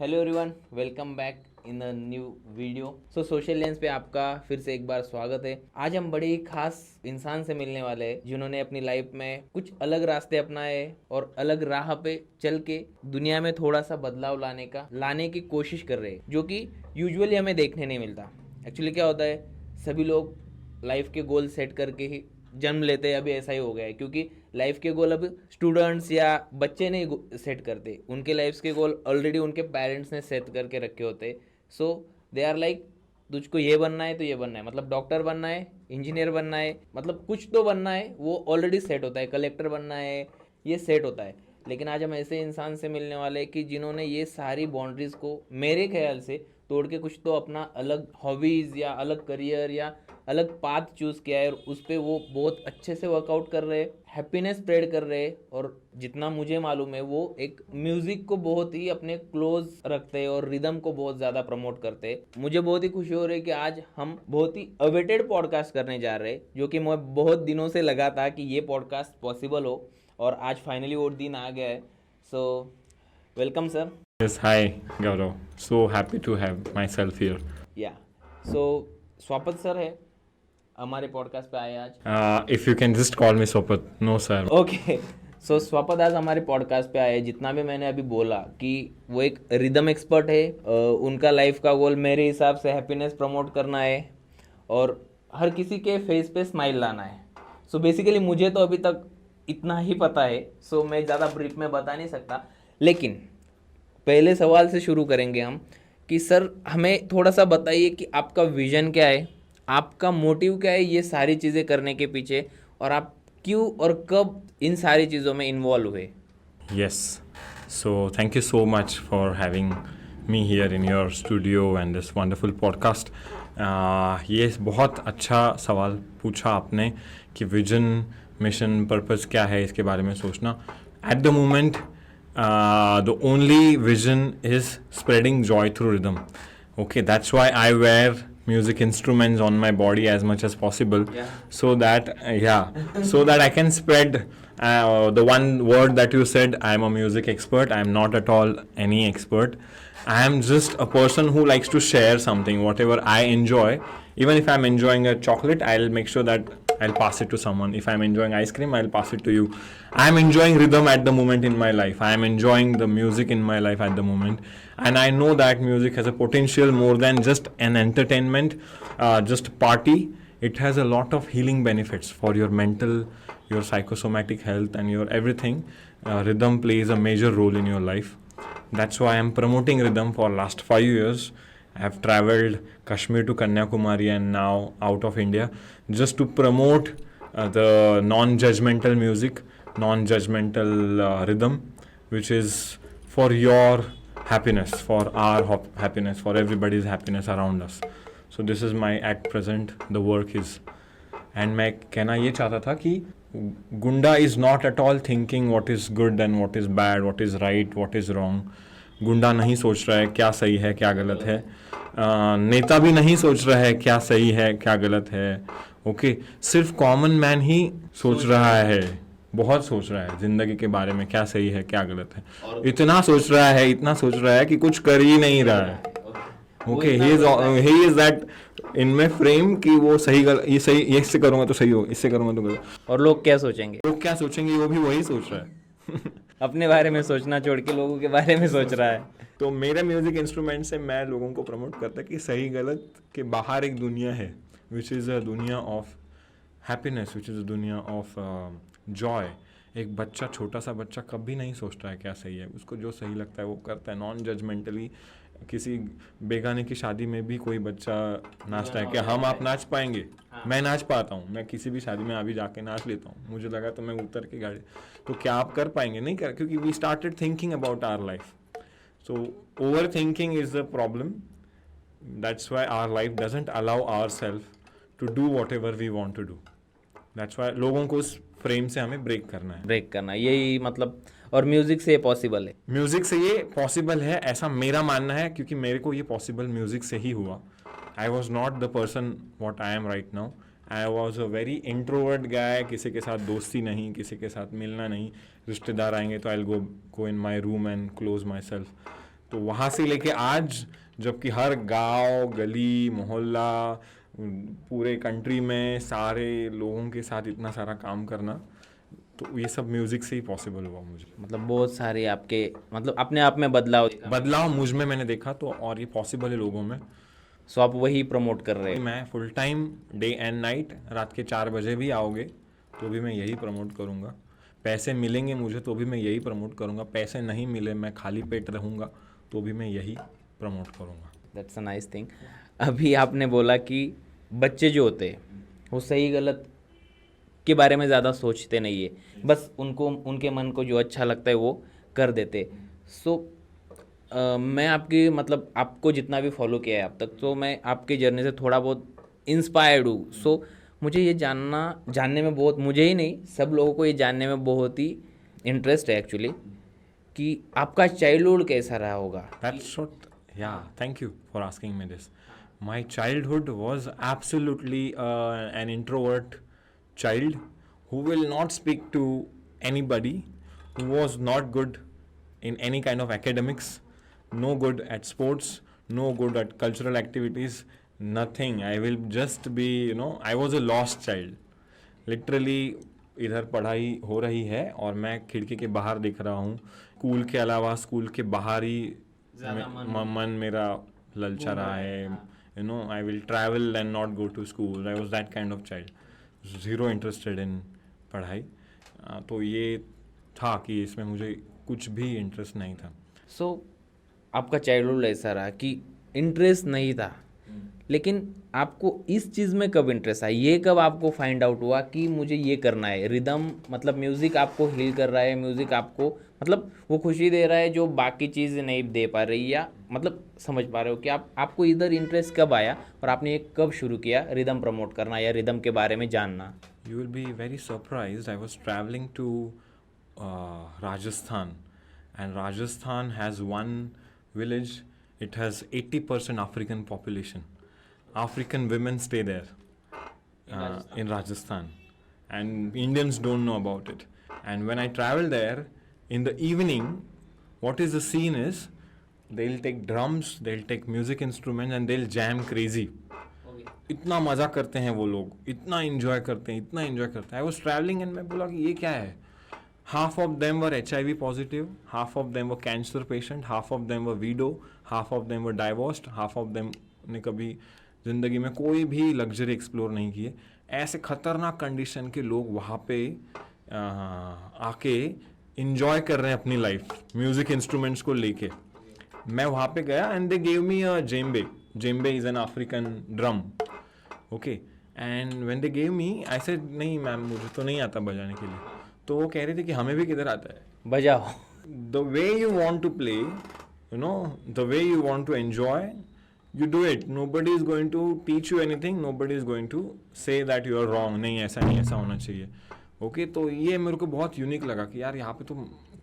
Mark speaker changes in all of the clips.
Speaker 1: Hello everyone, welcome back in a new video. Social lens पे आपका फिर से एक बार स्वागत है। आज हम बड़े ही खास इंसान से मिलने वाले हैं जिन्होंने अपनी लाइफ में कुछ अलग रास्ते अपनाए और अलग राह पे चल के दुनिया में थोड़ा सा बदलाव लाने की कोशिश कर रहे हैं, जो कि यूजुअली हमें देखने नहीं मिलता। एक्चुअली क्या होता है, सभी लोग लाइफ के गोल सेट करके ही जन्म लेते हैं। अभी ऐसा ही हो गया है क्योंकि लाइफ के गोल अब स्टूडेंट्स या बच्चे नहीं सेट करते, उनके लाइफ के गोल ऑलरेडी उनके पेरेंट्स ने सेट करके रखे होते। सो दे आर लाइक, तुझको ये बनना है तो ये बनना है, मतलब डॉक्टर बनना है, इंजीनियर बनना है, मतलब कुछ तो बनना है, वो ऑलरेडी सेट होता है। कलेक्टर बनना है, ये सेट होता है। लेकिन आज हम ऐसे इंसान से मिलने वाले हैं कि जिन्होंने ये सारी बाउंड्रीज को मेरे ख्याल से तोड़ के कुछ तो अपना अलग हॉबीज़ या अलग करियर या अलग पाथ चूज़ किया है और उस पर वो बहुत अच्छे से वर्कआउट कर रहे हैं, हैप्पीनेस स्प्रेड कर रहे हैं। और जितना मुझे मालूम है, वो एक म्यूज़िक को बहुत ही अपने क्लोज रखते हैं और रिदम को बहुत ज़्यादा प्रमोट करते हैं। मुझे बहुत ही खुशी हो रही है कि आज हम बहुत ही अवेटेड पॉडकास्ट करने जा रहे हैं, जो कि मैं बहुत दिनों से लगा था कि ये पॉडकास्ट पॉसिबल हो, और आज फाइनली वो दिन आ गया है। So welcome sir.
Speaker 2: Yes, hi Gaurav. So happy to have myself here.
Speaker 1: या सो स्वागत सर है हमारे पॉडकास्ट पे आए आज।
Speaker 2: If you can just call me Sopat. No, sir.
Speaker 1: Okay, so स्वापद आज हमारे पॉडकास्ट पे आए। जितना भी मैंने अभी बोला कि वो एक रिदम एक्सपर्ट है, उनका लाइफ का गोल मेरे हिसाब से हैप्पीनेस प्रमोट करना है और हर किसी के फेस पे स्माइल लाना है। सो बेसिकली मुझे तो अभी तक इतना ही पता है, सो मैं ज़्यादा ब्रीफ में बता नहीं सकता। लेकिन पहले सवाल से शुरू करेंगे हम कि सर हमें थोड़ा सा बताइए कि आपका विजन क्या है, आपका मोटिव क्या है ये सारी चीज़ें करने के पीछे, और आप क्यों और कब इन सारी चीज़ों में इन्वॉल्व हुए।
Speaker 2: Yes. So thank you so much for having me here in your studio and this wonderful podcast. ये बहुत अच्छा सवाल पूछा आपने कि विजन, मिशन, पर्पस क्या है, इसके बारे में सोचना। At the moment, the only vision is spreading joy through rhythm. Okay, that's why I wear music instruments on my body as much as possible.
Speaker 1: Yeah.
Speaker 2: So that so that I can spread the one word that you said. I am a music expert. I am not at all any expert. I am just a person who likes to share something, whatever I enjoy. Even if I'm enjoying a chocolate, I'll make sure that I'll pass it to someone. If I'm enjoying ice cream, I'll pass it to you. I'm enjoying rhythm at the moment in my life. I'm enjoying the music in my life at the moment. And I know that music has a potential more than just an entertainment, just party. It has a lot of healing benefits for your mental, your psychosomatic health, and your everything. Rhythm plays a major role in your life. That's why I'm promoting rhythm for last 5 years. I have traveled Kashmir to Kanyakumari and now out of India just to promote the non-judgmental music, non-judgmental rhythm, which is for your happiness, for our happiness, for everybody's happiness around us. So this is my at present the work is. And मैं कहना ये चाहता था कि गुंडा is not at all thinking what is good and what is bad, what is right, what is wrong. गुंडा नहीं सोच रहा है क्या सही है क्या गलत है। नेता भी नहीं सोच रहा है क्या सही है क्या गलत है। ओके, सिर्फ कॉमन मैन ही सोच रहा है, बहुत सोच रहा है ज़िंदगी के बारे में, क्या सही है क्या गलत है। इतना सोच रहा है कि कुछ कर ही नहीं रहा है। ओके, ही इज दैट इनमें फ्रेम कि वो सही ये सही, ये इससे करूंगा तो सही हो, इससे करूंगा तो गलत।
Speaker 1: और लोग क्या सोचेंगे,
Speaker 2: वो भी वही सोच रहा है।
Speaker 1: अपने बारे में सोचना छोड़ के लोगों के बारे में सोच रहा है।
Speaker 2: तो मेरे म्यूजिक इंस्ट्रूमेंट से मैं लोगों को प्रमोट करता कि सही गलत के बाहर एक दुनिया है, विच इज़ अ दुनिया of happiness, which is a दुनिया ऑफ जॉय। एक बच्चा, छोटा सा बच्चा कभी नहीं सोचता है क्या सही है, उसको जो सही लगता है वो करता है नॉन जजमेंटली। किसी बेगाने की शादी में भी कोई बच्चा नाचता है, क्या हम आप नाच पाएंगे? मैं नाच पाता हूँ, मैं किसी भी शादी में अभी जाके नाच लेता हूँ, मुझे लगा तो मैं उतर के गाड़ी। तो क्या आप कर पाएंगे? नहीं कर, क्योंकि we started thinking about our life. So over thinking is the problem. That's why our life doesn't allow our self to do whatever we want to do. That's why लोगों को उस फ्रेम से हमें break करना है,
Speaker 1: यही मतलब। और म्यूजिक से ये पॉसिबल है,
Speaker 2: म्यूजिक से ये पॉसिबल है, ऐसा मेरा मानना है, क्योंकि मेरे को ये पॉसिबल म्यूजिक से ही हुआ। I was not the person what I am right now. I was a very introvert guy, किसी के साथ दोस्ती नहीं, किसी के साथ मिलना नहीं। रिश्तेदार आएंगे तो I will go in my room and close my self. तो वहाँ से लेके आज, जबकि हर गांव गली मोहल्ला पूरे कंट्री में सारे लोगों के साथ इतना सारा काम करना, तो ये सब म्यूजिक से ही पॉसिबल हुआ मुझे।
Speaker 1: मतलब बहुत सारे आपके मतलब अपने आप में बदलाव दिखा।
Speaker 2: बदलाव मुझ में मैंने देखा, तो और ये पॉसिबल है लोगों में।
Speaker 1: सो आप वही प्रमोट कर रहे हैं।
Speaker 2: मैं full time day and night, रात के 4 बजे भी आओगे तो भी मैं यही प्रमोट करूँगा। पैसे मिलेंगे मुझे तो भी मैं यही प्रमोट करूँगा, पैसे नहीं मिले मैं खाली पेट रहूँगा तो भी मैं यही प्रमोट करूँगा।
Speaker 1: That's a nice thing. अभी आपने बोला कि बच्चे जो होते हैं वो सही गलत के बारे में ज़्यादा सोचते नहीं है, बस उनको उनके मन को जो अच्छा लगता है वो कर देते। सो मैं आपकी मतलब आपको जितना भी फॉलो किया है अब तक, तो मैं आपके जर्नी से थोड़ा बहुत इंस्पायर्ड हूँ। सो मुझे ये जानने में बहुत, मुझे ही नहीं सब लोगों को ये जानने में बहुत ही इंटरेस्ट है एक्चुअली, कि आपका चाइल्डहुड कैसा रहा होगा।
Speaker 2: That's what, yeah, thank you for asking me this. My childhood was absolutely an introvert child who will not speak to anybody, who was not good in any kind of academics, no good at sports, no good at cultural activities, nothing. I will just be, I was a lost child. Literally, इधर पढ़ाई हो रही है और मैं खिड़की के बाहर दिख रहा हूँ। स्कूल के अलावा स्कूल के बाहर ही मन मेरा ललचा रहा है। I will travel and not go to school. I was that kind of child. Zero interested in पढ़ाई। तो ये था कि इसमें मुझे कुछ भी इंटरेस्ट नहीं था।
Speaker 1: सो आपका चाइल्डहुड ऐसा रहा कि इंटरेस्ट नहीं था, लेकिन आपको इस चीज़ में कब इंटरेस्ट आया? ये कब आपको फाइंड आउट हुआ कि मुझे ये करना है? रिदम मतलब म्यूज़िक आपको हील कर रहा है, म्यूज़िक आपको मतलब वो खुशी दे रहा है जो बाकी चीज़ नहीं दे पा रही, या मतलब समझ पा रहे हो कि आपको इधर इंटरेस्ट कब आया और आपने ये कब शुरू किया रिदम प्रमोट करना या रिदम के बारे में जानना?
Speaker 2: You will be very surprised. I was traveling to Rajasthan, and Rajasthan has one village. It has 80% African population. African women stay there in Rajasthan, and Indians don't know about it. And when I travel there in the evening, what is the scene is they'll take drums, they'll take music instruments, and they'll jam crazy. इतना मज़ा करते हैं वो लोग, इतना enjoy करते हैं, इतना इन्जॉय करते हैं। आई वॉज ट्रैवलिंग एंड मैं बोला कि ये क्या है। Half of them were HIV positive, half of them were cancer patient, half of them were widow, half of them were divorced, half of them ने कभी ज़िंदगी में कोई भी लग्जरी एक्सप्लोर नहीं किए। ऐसे खतरनाक कंडीशन के लोग वहाँ पे आके इन्जॉय कर रहे हैं अपनी लाइफ म्यूज़िक इंस्ट्रूमेंट्स को लेके। मैं वहाँ पे गया and they gave me a djembe. Djembe is an African drum, okay. And when they gave me, I said नहीं मैम मुझे तो नहीं आता बजाने के लिए। तो वो कह रहे थे कि हमें भी किधर आता है,
Speaker 1: बजाओ।
Speaker 2: The way you want to play, the way you want to enjoy, you do it. Nobody is going to teach you anything, nobody is going to say that you are wrong. नहीं ऐसा नहीं, ऐसा होना चाहिए, okay. तो ये मेरे को बहुत यूनिक लगा कि यार यहाँ पे तो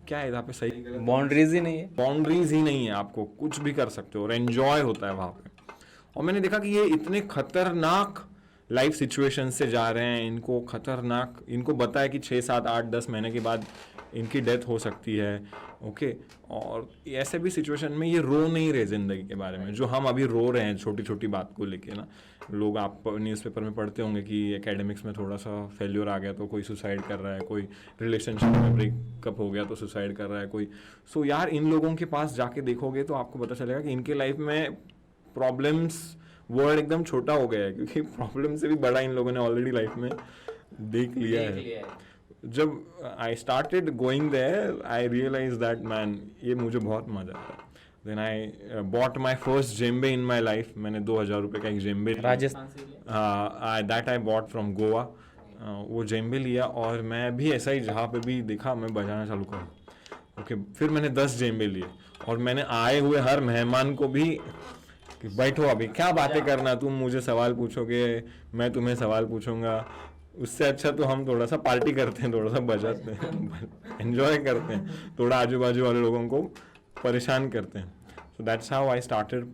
Speaker 2: क्या है, यहाँ पे सही
Speaker 1: बाउंड्रीज ही नहीं है,
Speaker 2: बाउंड्रीज ही नहीं है, आपको कुछ भी कर सकते हो और एंजॉय होता है वहाँ पे। और मैंने देखा कि ये इतने खतरनाक लाइफ सिचुएशन से जा रहे हैं, इनको खतरनाक, इनको बताया कि 6, 7, 8, 10 महीने के बाद इनकी डेथ हो सकती है, ओके। और ऐसे भी सिचुएशन में ये रो नहीं रहे ज़िंदगी के बारे में, जो हम अभी रो रहे हैं छोटी छोटी बात को लेके ना। लोग आप न्यूज़पेपर में पढ़ते होंगे कि एकेडमिक्स में थोड़ा सा फेल्योर आ गया तो कोई सुसाइड कर रहा है, कोई रिलेशनशिप में ब्रेकअप हो गया तो सुसाइड कर रहा है कोई। सो यार इन लोगों के पास जाके देखोगे तो आपको पता चलेगा कि इनके लाइफ में प्रॉब्लम्स वर्ड एकदम छोटा हो गया है, क्योंकि प्रॉब्लम से भी बड़ा इन लोगों ने ऑलरेडी लाइफ में देख लिया है। जब I started going there I realize that man ये मुझे बहुत मजा आया। Then I bought my first djembe in my life. मैंने 2000 रुपये का एक जेम्बे
Speaker 1: राजस्थान से
Speaker 2: that I bought from Goa. वो जेम्बे लिया और मैं भी ऐसा ही जहाँ पे भी दिखा मैं बजाना चालू करूँ, ओके। फिर मैंने 10 जेम्बे लिए और मैंने आए हुए हर मेहमान को भी कि बैठो अभी क्या बातें करना, तुम मुझे सवाल पूछोगे मैं तुम्हें सवाल पूछूंगा, उससे अच्छा तो हम थोड़ा सा पार्टी करते हैं, थोड़ा सा बजाते हैं, एंजॉय करते हैं, थोड़ा आजू बाजू वाले लोगों को परेशान करते हैं। So that's how I started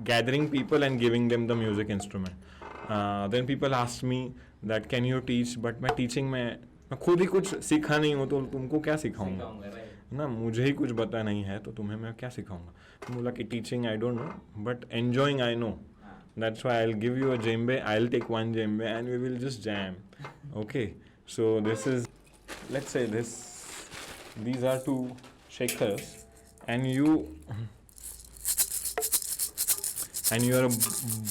Speaker 2: gathering people and giving them the music instrument. Then people asked me that can you teach, but मैं टीचिंग में मैं खुद ही कुछ सीखा नहीं हूँ तो तुमको क्या सिखाऊंगा। ना मुझे ही कुछ पता नहीं है तो तुम्हें मैं क्या सिखाऊंगा. बोला कि teaching I don't know but enjoying I know. That's why I'll give you a djembe. I'll take one djembe and we will just jam. Okay. So this is, let's say this. These are two shakers, and you are a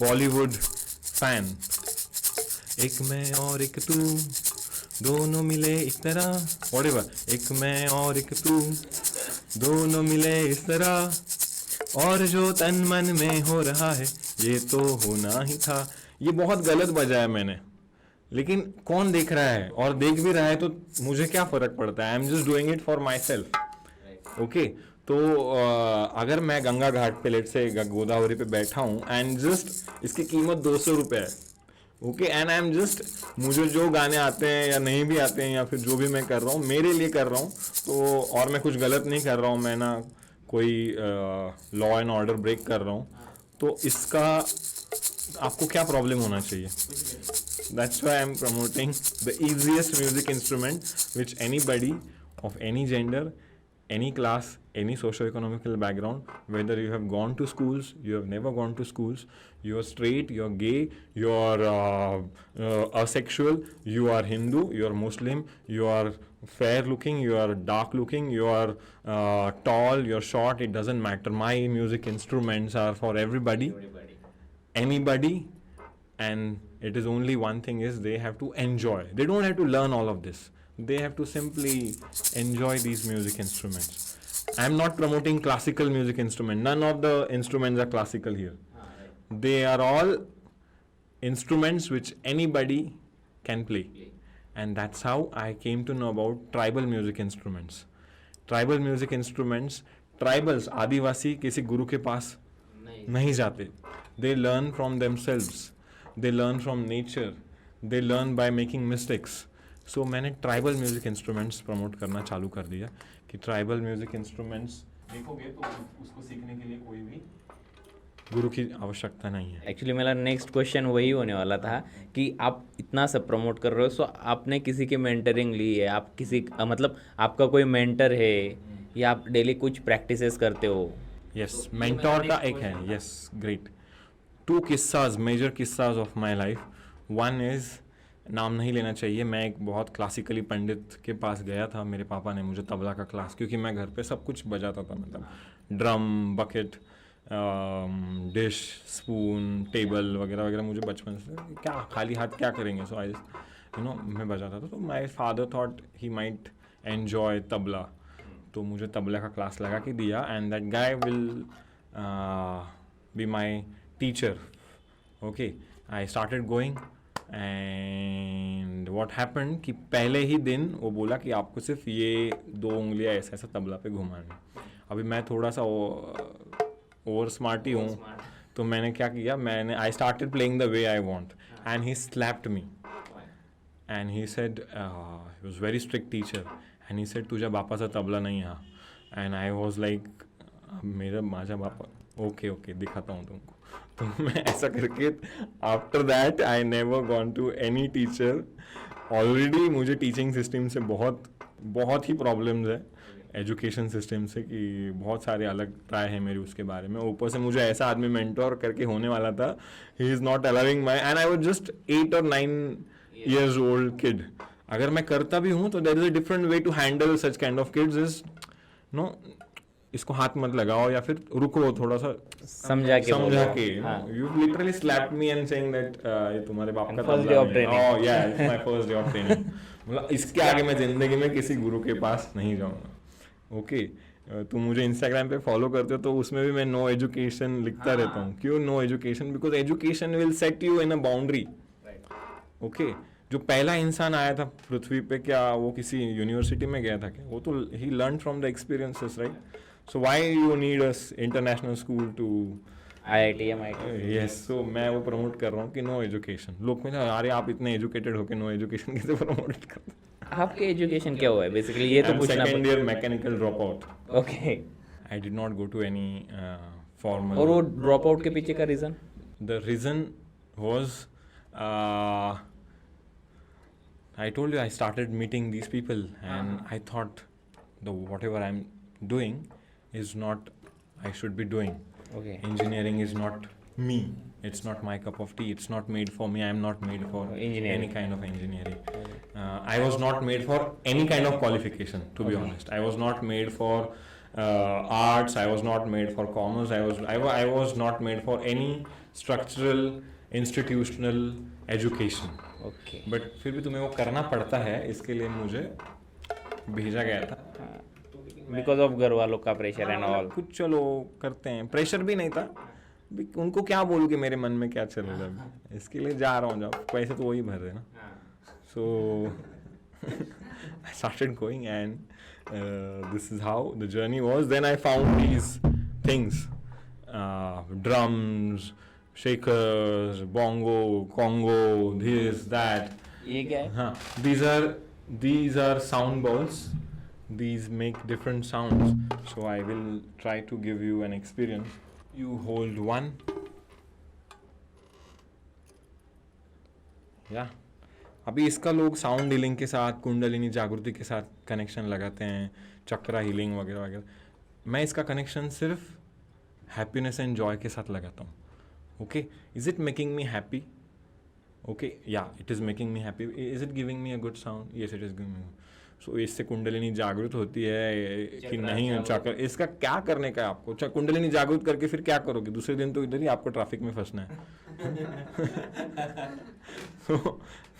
Speaker 2: Bollywood fan. एक मैं और एक तू दोनों मिले इस तरह. Whatever. एक मैं और एक तू दोनों मिले इस तरह. और जो तन मन में हो रहा है ये तो होना ही था. ये बहुत गलत बजाया मैंने, लेकिन कौन देख रहा है, और देख भी रहा है तो मुझे क्या फर्क पड़ता है. I am just doing it for my self. Okay. तो अगर मैं गंगा घाट पे लेट से गोदावरी पे बैठा हूँ एंड जस्ट इसकी कीमत 200 रुपये है. Okay. And I am just, मुझे जो गाने आते हैं या नहीं भी आते हैं या फिर जो भी मैं कर रहा हूँ मेरे लिए कर रहा हूँ, तो और मैं कुछ गलत नहीं कर रहा हूँ, मैं ना कोई लॉ एंड ऑर्डर ब्रेक कर रहा हूँ, तो इसका आपको क्या प्रॉब्लम होना चाहिए. That's why I M promoting the easiest music instrument which anybody of any gender, any class, any socio-economical background, whether you have gone to schools, you have never gone to schools, you are straight, you are gay, you are asexual, you are Hindu, you are Muslim, you are fair looking, you are dark looking, you are tall, you are short, it doesn't matter. My music instruments are for everybody, anybody, and it is only one thing is they have to enjoy. They don't have to learn all of this. They have to simply enjoy these music instruments. I am not promoting classical music instrument. None of the instruments are classical here. They are all instruments which anybody can play. And that's how I came to know about tribal music instruments. Tribal music instruments, tribals, आदिवासी किसी गुरु के पास नहीं जाते. They learn from themselves. They learn from nature. They learn by making mistakes. सो मैंने tribal music instruments promote करना चालू कर दिया कि ट्राइबल म्यूज़िक इंस्ट्रूमेंट्स देखोगे तो उसको सीखने के लिए कोई भी गुरु की आवश्यकता नहीं है.
Speaker 1: एक्चुअली मेरा नेक्स्ट क्वेश्चन वही होने वाला था कि आप इतना सब प्रमोट कर रहे हो, सो आपने किसी की मेंटरिंग ली है, आप किसी मतलब आपका कोई मेंटर है या आप डेली कुछ प्रैक्टिसेस करते हो.
Speaker 2: यस, मेंटोर का एक है. Yes, great. 2 किस्साज, मेजर किस्साज of my life. One is, नाम नहीं लेना चाहिए, मैं एक बहुत क्लासिकली पंडित के पास गया था. मेरे पापा ने मुझे तबला का क्लास, क्योंकि मैं घर पे सब कुछ बजाता था, मतलब drum, bucket, dish, spoon, table वगैरह वगैरह, मुझे बचपन से क्या खाली हाथ क्या करेंगे, सो आई मैं बजाता था. तो my father thought he might enjoy tabla, तो मुझे तबला का क्लास लगा के दिया. And that guy will be my teacher. Okay. I started going and what happened कि पहले ही दिन वो बोला कि आपको सिर्फ ये 2 उंगलियां ऐसा ऐसा तबला पे घुमानी. अभी मैं थोड़ा सा ओवर स्मार्ट ही हूँ, तो मैंने क्या किया, मैंने I started playing the way I want and he slapped me and he said, he was very strict teacher, and he said तुझ्या बापाचा तबला नहीं हा. एंड आई वाज लाइक, मेरा माझा बापा, ओके ओके दिखाता हूँ तुमको. तो मैं ऐसा करके after that I never gone to any teacher. Already मुझे टीचिंग सिस्टम से बहुत ही प्रॉब्लम्स है, एजुकेशन सिस्टम से, कि बहुत सारे अलग राय है मेरी उसके बारे में. ऊपर से मुझे ऐसा आदमी मेंटोर करके होने वाला था, he is not allowing my, and I was just 8 और 9 years old kid. अगर मैं करता भी हूँ तो there is a different way to handle such kind of kids. Is no, इसको हाथ मत लगाओ या फिर रुको, थोड़ा सा समझा के. You literally slapped me and saying that ये तुम्हारे बाप का
Speaker 1: फर्स्ट डे ऑफ ट्रेनिंग.
Speaker 2: ओह या, it's my first day of training. मतलब इसके आगे मैं जिंदगी में किसी गुरु के पास नहीं जाऊंगा. ओके. तुम मुझे इंस्टाग्राम पे फॉलो करते हो तो उसमें भी मैं नो एजुकेशन लिखता रहता हूँ. क्यों no education? Because education will set you in a boundary. Okay. जो पहला इंसान आया था पृथ्वी पे, क्या वो किसी यूनिवर्सिटी में गया था क्या? वो तो ही learn from the experiences, right? So why you need a international school to
Speaker 1: IIT, MIT.
Speaker 2: Yes. So मैं वो प्रमोट कर रहा हूँ कि नो एजुकेशन. लोग कहते हैं अरे आप इतने एजुकेटेड होके नो एजुकेशन कैसे प्रमोट करते?
Speaker 1: आपके एजुकेशन क्या हुआ है बेसिकली, ये तो पूछना.
Speaker 2: Second year mechanical drop out.
Speaker 1: Okay.
Speaker 2: I did not go to any formal.
Speaker 1: और वो ड्रॉप आउट के पीछे का reason?
Speaker 2: The reason was, I told you I started meeting these people and I thought the whatever I'm doing is not I should be doing.
Speaker 1: Okay.
Speaker 2: Engineering is not me. It's not my cup of tea. It's not made for me. I'm not made for
Speaker 1: Engineering.
Speaker 2: any kind of engineering. I was not made for any kind of qualification, to be honest. I was not made for arts. I was not made for commerce. I was not made for any structural institutional education.
Speaker 1: Okay.
Speaker 2: But फिर भी तुम्हें वो करना पड़ता है, इसके लिए मुझे भेजा गया था.
Speaker 1: बिकॉज ऑफ घर वालों का प्रेशर एंड ऑल.
Speaker 2: कुछ चलो करते हैं. प्रेशर भी नहीं था, उनको क्या बोलूँ कि मेरे मन में क्या चल रहा है, इसके लिए जा रहा हूँ. जब पैसे तो वही भर रहे ना. सो I started going and this is how the journey was. Then I found these things, drums, shakers, bongo, congo, this, that.
Speaker 1: ये क्या है?
Speaker 2: हाँ, these are sound balls. These make different sounds. So I will try to give you an experience. You hold one. Yeah. अभी इसका लोग sound healing के साथ, कुंडलिनी जागृति के साथ कनेक्शन लगाते हैं, चक्रा हीलिंग वगैरह वगैरह. मैं इसका कनेक्शन सिर्फ हैप्पीनेस एंड जॉय के साथ लगाता हूँ. Okay, is it making me happy? Okay, या it is making me happy. Is it giving me a good sound? Yes, it is giving me. So इससे कुंडलिनी जागृत होती है कि नहीं? चक्र, इसका क्या करने का है आपको? कुंडलिनी जागृत करके फिर क्या करोगे? दूसरे दिन तो इधर ही आपको ट्रैफिक में फंसना है. So,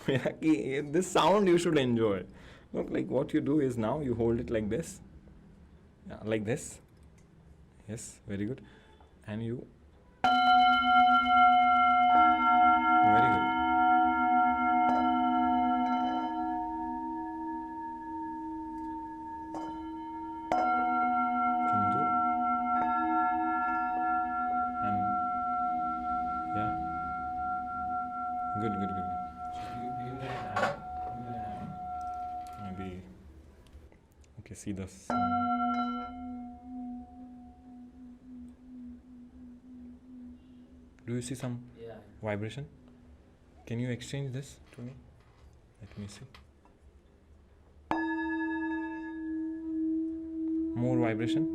Speaker 2: मेरा कि this sound you should enjoy. Look, like what you do is now you hold it like this. Yeah, like this. Yes, very good. And you. Very good. Can you do it? And yeah. Good, good, good, good. Maybe. Okay, see this. Do you see some vibration? Can you exchange this to me? Let me see. More vibration.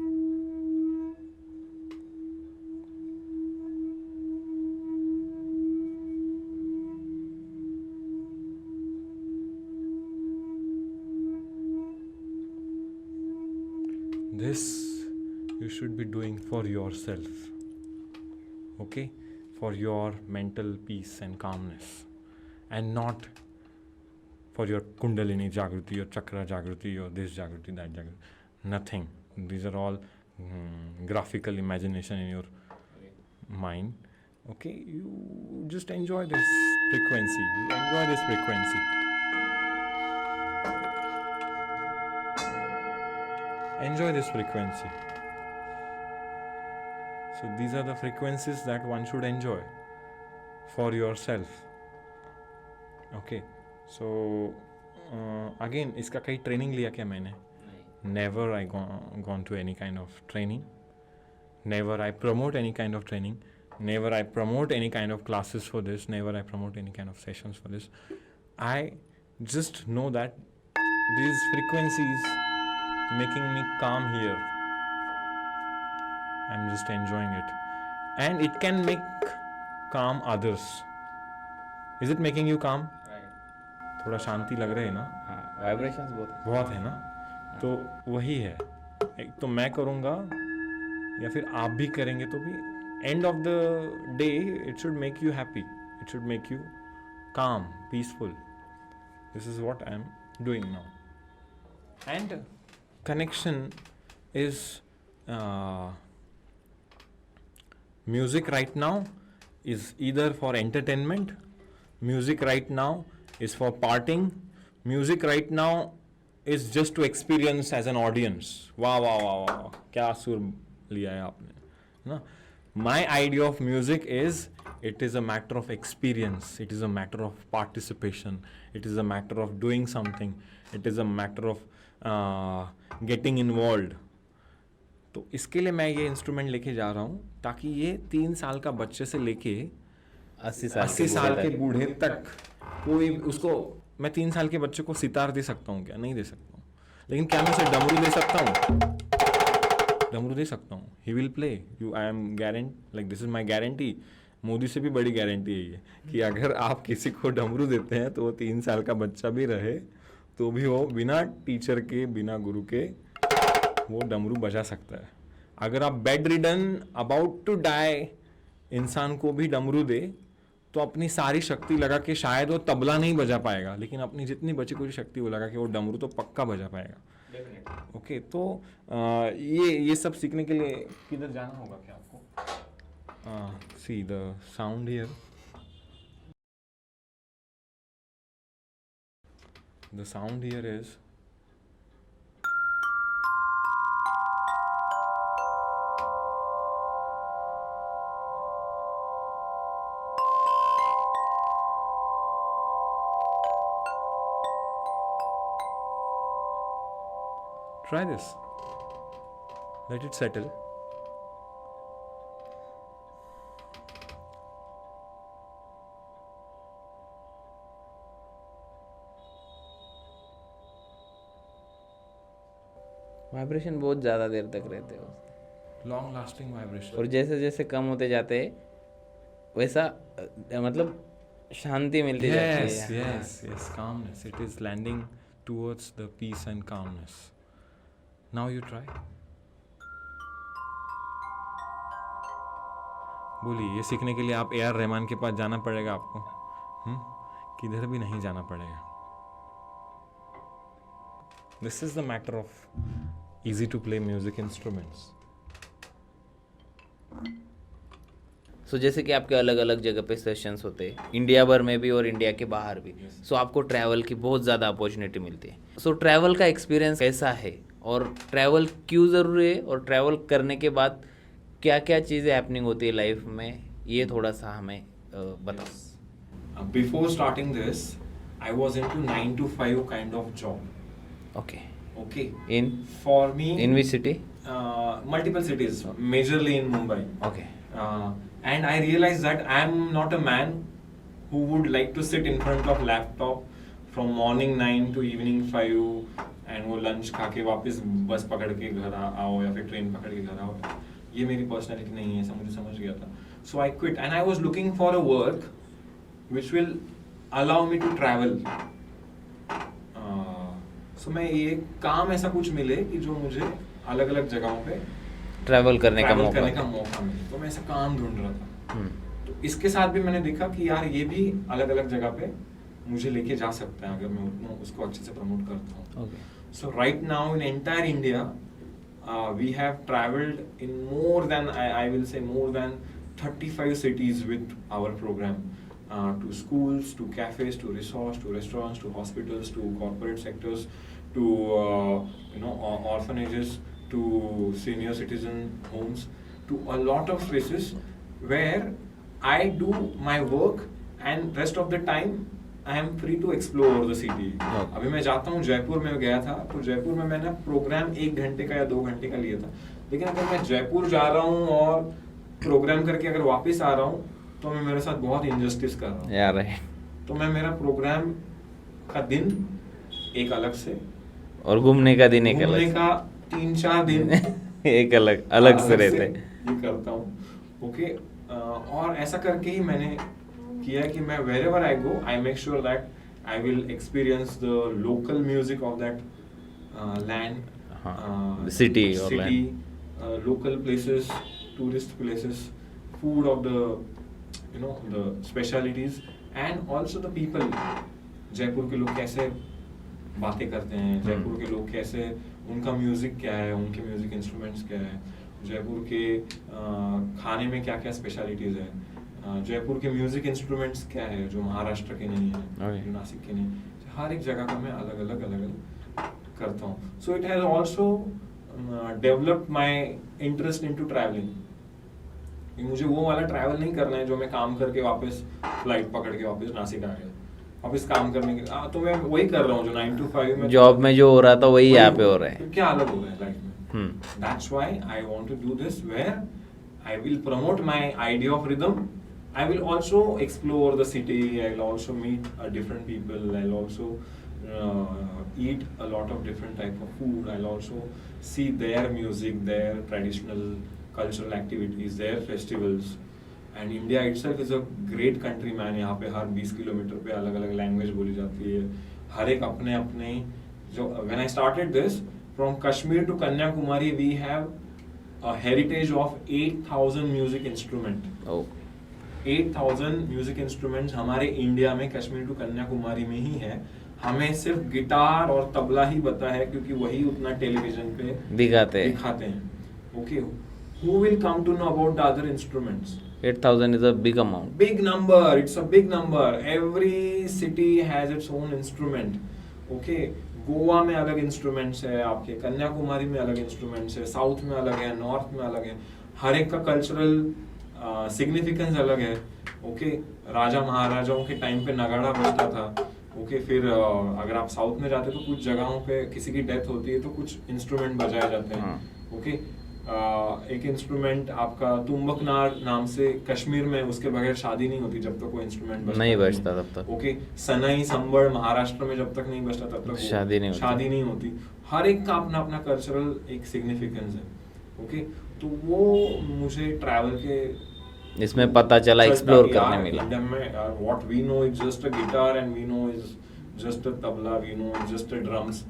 Speaker 2: This you should be doing for yourself. Okay, for your mental peace and calmness, and not for your kundalini jagruti, your chakra jagruti, or this jagruti, that jagruti. Nothing. These are all graphical imagination in your mind. Okay, you just enjoy this frequency. You enjoy this frequency. Enjoy this frequency. So these are the frequencies that one should enjoy for yourself. Okay. So again, इसका कहीं training लिया क्या मैंने? Never I gone to any kind of training. Never I promote any kind of training. Never I promote any kind of classes for this. Never I promote any kind of sessions for this. I just know that these frequencies making me calm here. I'm just enjoying it. And it can make calm others. Is it making you calm? थोड़ा शांति लग रहा है ना?
Speaker 1: हाँ, vibrations बहुत
Speaker 2: है ना? तो वही है. एक तो मैं करूँगा या फिर आप भी करेंगे तो भी end of the day it should make you happy. It should make you calm, peaceful. This is what I am doing now. And connection is music right now is either for entertainment. Music right now is for partying. Music right now is just to experience as an audience. Wow, wow, wow, wow. क्या सुर लिया है आपने ना? My idea of music is it is a matter of experience. It is a matter of participation. It is a matter of doing something. It is a matter of getting involved. तो इसके लिए मैं ये instrument लेके जा रहा हूँ ताकि ये 3 साल का बच्चे से लेके 80 साल के बूढ़े तक कोई उसको. मैं 3 साल के बच्चे को सितार दे सकता हूँ क्या? नहीं दे सकता हूँ. लेकिन क्या मैं उसे डमरू दे सकता हूँ? डमरू दे सकता हूँ. He will play. You I am guarantee, like this is my guarantee. Modi से भी बड़ी गारंटी है ये कि अगर आप किसी को डमरू देते हैं तो वो 3 साल का बच्चा भी रहे तो भी वो बिना टीचर के, बिना गुरु के वो डमरू बजा सकता है. अगर आप bedridden, about to die इंसान को भी डमरू दे तो अपनी सारी शक्ति लगा के शायद वो तबला नहीं बजा पाएगा, लेकिन अपनी जितनी बची कुछ शक्ति वो लगा के वो डमरू तो पक्का बजा पाएगा. ओके, तो ये सब सीखने के लिए किधर जाना होगा क्या आपको? See the sound here. The sound here is try this. Let it settle.
Speaker 1: Vibration बहुत ज़्यादा देर तक रहते हो
Speaker 2: Long lasting vibration.
Speaker 1: और जैसे जैसे कम होते जाते वैसा मतलब शांति मिलती जाती
Speaker 2: Yes,
Speaker 1: है.
Speaker 2: yes, yes. Calmness. It is landing towards the peace and calmness. Now you try. बोलिए, ये सीखने के लिए आप ए आर रहमान के पास जाना पड़ेगा आपको? किधर भी नहीं जाना पड़ेगा. This is the matter of easy to play music instruments.
Speaker 1: सो जैसे कि आपके अलग अलग जगह पे सेशंस होते हैं, इंडिया भर में भी और इंडिया के बाहर भी. सो आपको ट्रैवल की बहुत ज़्यादा अपॉर्चुनिटी मिलती है. सो ट्रैवल का एक्सपीरियंस कैसा है और ट्रैवल क्यों ज़रूरी है और ट्रैवल करने के बाद क्या क्या चीज़ें हैपनिंग होती है लाइफ में, ये थोड़ा सा हमें बताओ.
Speaker 2: Before starting this, I was into 9 to 5 kind of job.
Speaker 1: Okay.
Speaker 2: Okay.
Speaker 1: In
Speaker 2: For me,
Speaker 1: in which city?
Speaker 2: multiple cities, majorly in Mumbai.
Speaker 1: Okay.
Speaker 2: And I realized that I am not a man who would like to sit in front of laptop from morning 9 to evening 5 and वो lunch खा के वापस बस पकड़ के घर आओ या फिर ट्रेन पकड़ के घर आओ. ये मेरी पर्सनैलिटी नहीं है, मुझे समझ गया था. So I quit and I was looking for a work which will allow me to travel. So मैं ये काम ऐसा कुछ मिले कि जो मुझे अलग अलग जगहों पे
Speaker 1: ट्रैवल करने का
Speaker 2: मौका
Speaker 1: मौका.
Speaker 2: मिले. तो मैं ऐसा काम ढूंढ रहा था.
Speaker 1: हम्म.
Speaker 2: तो इसके साथ भी मैंने देखा कि यार ये भी अलग अलग जगह पे मुझे लेके जा सकता है अगर मैं उसको अच्छे से प्रमोट करता हूँ.
Speaker 1: Okay.
Speaker 2: So right now in entire India, we have traveled in more than I will say more than 35 cities with our program, to schools, to cafes, to resorts, to restaurants, to hospitals, to corporate sectors, to orphanages, to senior citizen homes, to a lot of places where I do my work and rest of the time I am free to explore the city. अभी मैं जाता हूँ, जयपुर में गया था तो जयपुर में मैंने प्रोग्राम 1 घंटे का या 2 घंटे का लिया था. लेकिन अगर मैं जयपुर जा रहा हूँ और प्रोग्राम करके अगर वापस आ रहा हूँ तो मैं मेरे साथ बहुत इंजस्टिस कर रहा हूँ
Speaker 1: यार है.
Speaker 2: तो मैं मेरा प्रोग्राम का दिन एक अलग से
Speaker 1: और घूमने का दिन एक
Speaker 2: घूमने
Speaker 1: अलग
Speaker 2: का 3-4 दिन
Speaker 1: एक अलग से रहते हैं.
Speaker 2: ये करता हूँ. ओके. और ऐसा करके ही मैंने किया कि मैं wherever I go, I make sure that I will experience the local music of that land,
Speaker 1: the city or land.
Speaker 2: Local places, tourist places, food of the the specialities, and also the people. Jaipur के लोग कैसे बातें करते हैं, जयपुर के लोग कैसे, उनका म्यूजिक क्या है, उनके म्यूजिक इंस्ट्रूमेंट्स क्या है, जयपुर के खाने में क्या क्या स्पेशलिटीज है, जयपुर के म्यूजिक इंस्ट्रूमेंट्स क्या है जो महाराष्ट्र के नहीं है, जो नासिक के नहीं. हर एक जगह का मैं अलग अलग करता हूँ. So it has also developed my interest into travelling. मुझे वो वाला ट्रैवल नहीं करना है जो मैं काम करके वापस फ्लाइट पकड़ के वापस नासिक आ गया, वापस काम करने के. तो मैं वही कर रहा हूँ जो 9 to 5 में
Speaker 1: जॉब में जो हो रहा था वही यहाँ पे हो रहा है.
Speaker 2: क्या अलग हो रहा है लाइफ में. That's why I want to do this where I will promote my idea of rhythm. I will also explore the city. I'll also meet different people. I'll also eat a lot of different type of food. I'll also see their music, their traditional cultural activities, their festivals. And India itself is a great country, man. यहाँ पे हर 20 kilometre पे अलग अलग language बोली जाती है, हर एक अपने अपने जो when I started this from Kashmir to Kanyakumari we have a heritage of 8,000 music instrument.
Speaker 1: Oh.
Speaker 2: 8,000 music instruments हमारे इंडिया में कश्मीर टू कन्याकुमारी में ही है. हमें सिर्फ गिटार और तबला ही पता है क्योंकि वही उतना टेलीविजन पे दिखाते हैं. Okay, who will come to know about the other instruments?
Speaker 1: 8,000 is a big amount.
Speaker 2: Big number, it's a big number. Every city has its own instrument. Okay, Goa में अलग इंस्ट्रूमेंट्स है, आपके कन्याकुमारी में अलग इंस्ट्रूमेंट्स है, साउथ में अलग है, नॉर्थ में अलग है. हर एक का कल्चरल सिग्निफिकेंस अलग है. ओके, राजा महाराजाओं के टाइम पे नगाड़ा बजता था. ओके, फिर अगर आप साउथ में जाते तो कुछ जगहों पे किसी की डेथ होती है तो कुछ इंस्ट्रूमेंट बजाए जाते हैं. ओके, एक इंस्ट्रूमेंट आपका तुम्बकनार नाम से कश्मीर में, उसके बगैर शादी नहीं होती जब तक वो इंस्ट्रूमेंट
Speaker 1: नहीं बजता तब तक.
Speaker 2: ओके, सनई संबड़ महाराष्ट्र में जब तक नहीं बजता तब तक शादी नहीं होती. हर एक का अपना अपना कल्चरल एक सिग्निफिकेंस है. ओके, तो वो मुझे ट्रैवल के
Speaker 1: इसमें पता चला, एक्सप्लोर करने मिला.
Speaker 2: What we know is just a guitar and we know is just a tabla, we know is just a drums,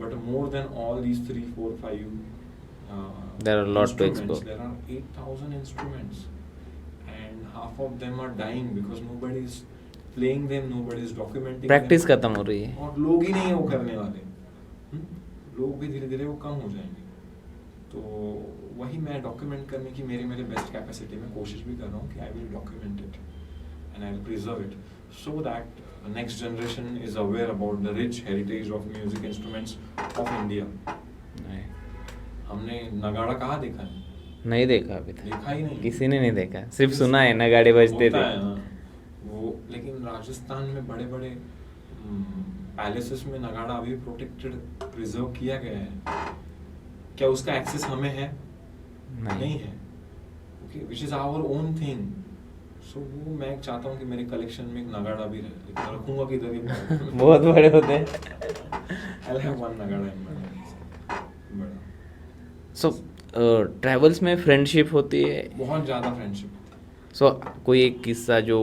Speaker 2: but more than all these 3, 4, 5
Speaker 1: there are a lot to explore.
Speaker 2: There are 8,000 instruments and half of them are dying because nobody is playing them, nobody is documenting
Speaker 1: practice
Speaker 2: them.
Speaker 1: खत्म हो रही है
Speaker 2: और लोग ही नहीं है वो करने वाले. लोग भी धीरे धीरे वो कम हो जाएंगे. तो वही मैं डॉक्यूमेंट करने की मेरे बेस्ट कैपेसिटी में कोशिश भी कर रहा हूँ कि I will document it and I will preserve it so that next generation is aware about the rich heritage of music instruments of India. हमने नगाड़ा कहाँ देखा है?
Speaker 1: नहीं देखा अभी तक,
Speaker 2: देखा ही नहीं,
Speaker 1: किसी ने नहीं देखा. सिर्फ सुना है नगाड़े बजते थे
Speaker 2: वो. लेकिन राजस्थान में बड़े बड़े पैलेसेस में नगाड़ा अभी प्रोटेक्टेड, प्रिजर्व किया गया है. क्या उसका एक्सेस हमें है? नहीं है. Okay, which is our own thing. So वो मैं चाहता हूँ कि मेरे कलेक्शन में एक नगाड़ा भी रहे, लेकिन रखूंगा किधर ही
Speaker 1: बहुत बड़े होते हैं.
Speaker 2: I'll have one नगाड़ा in my house.
Speaker 1: So travels में फ्रेंडशिप होती है,
Speaker 2: बहुत ज़्यादा फ्रेंडशिप.
Speaker 1: सो कोई एक किस्सा जो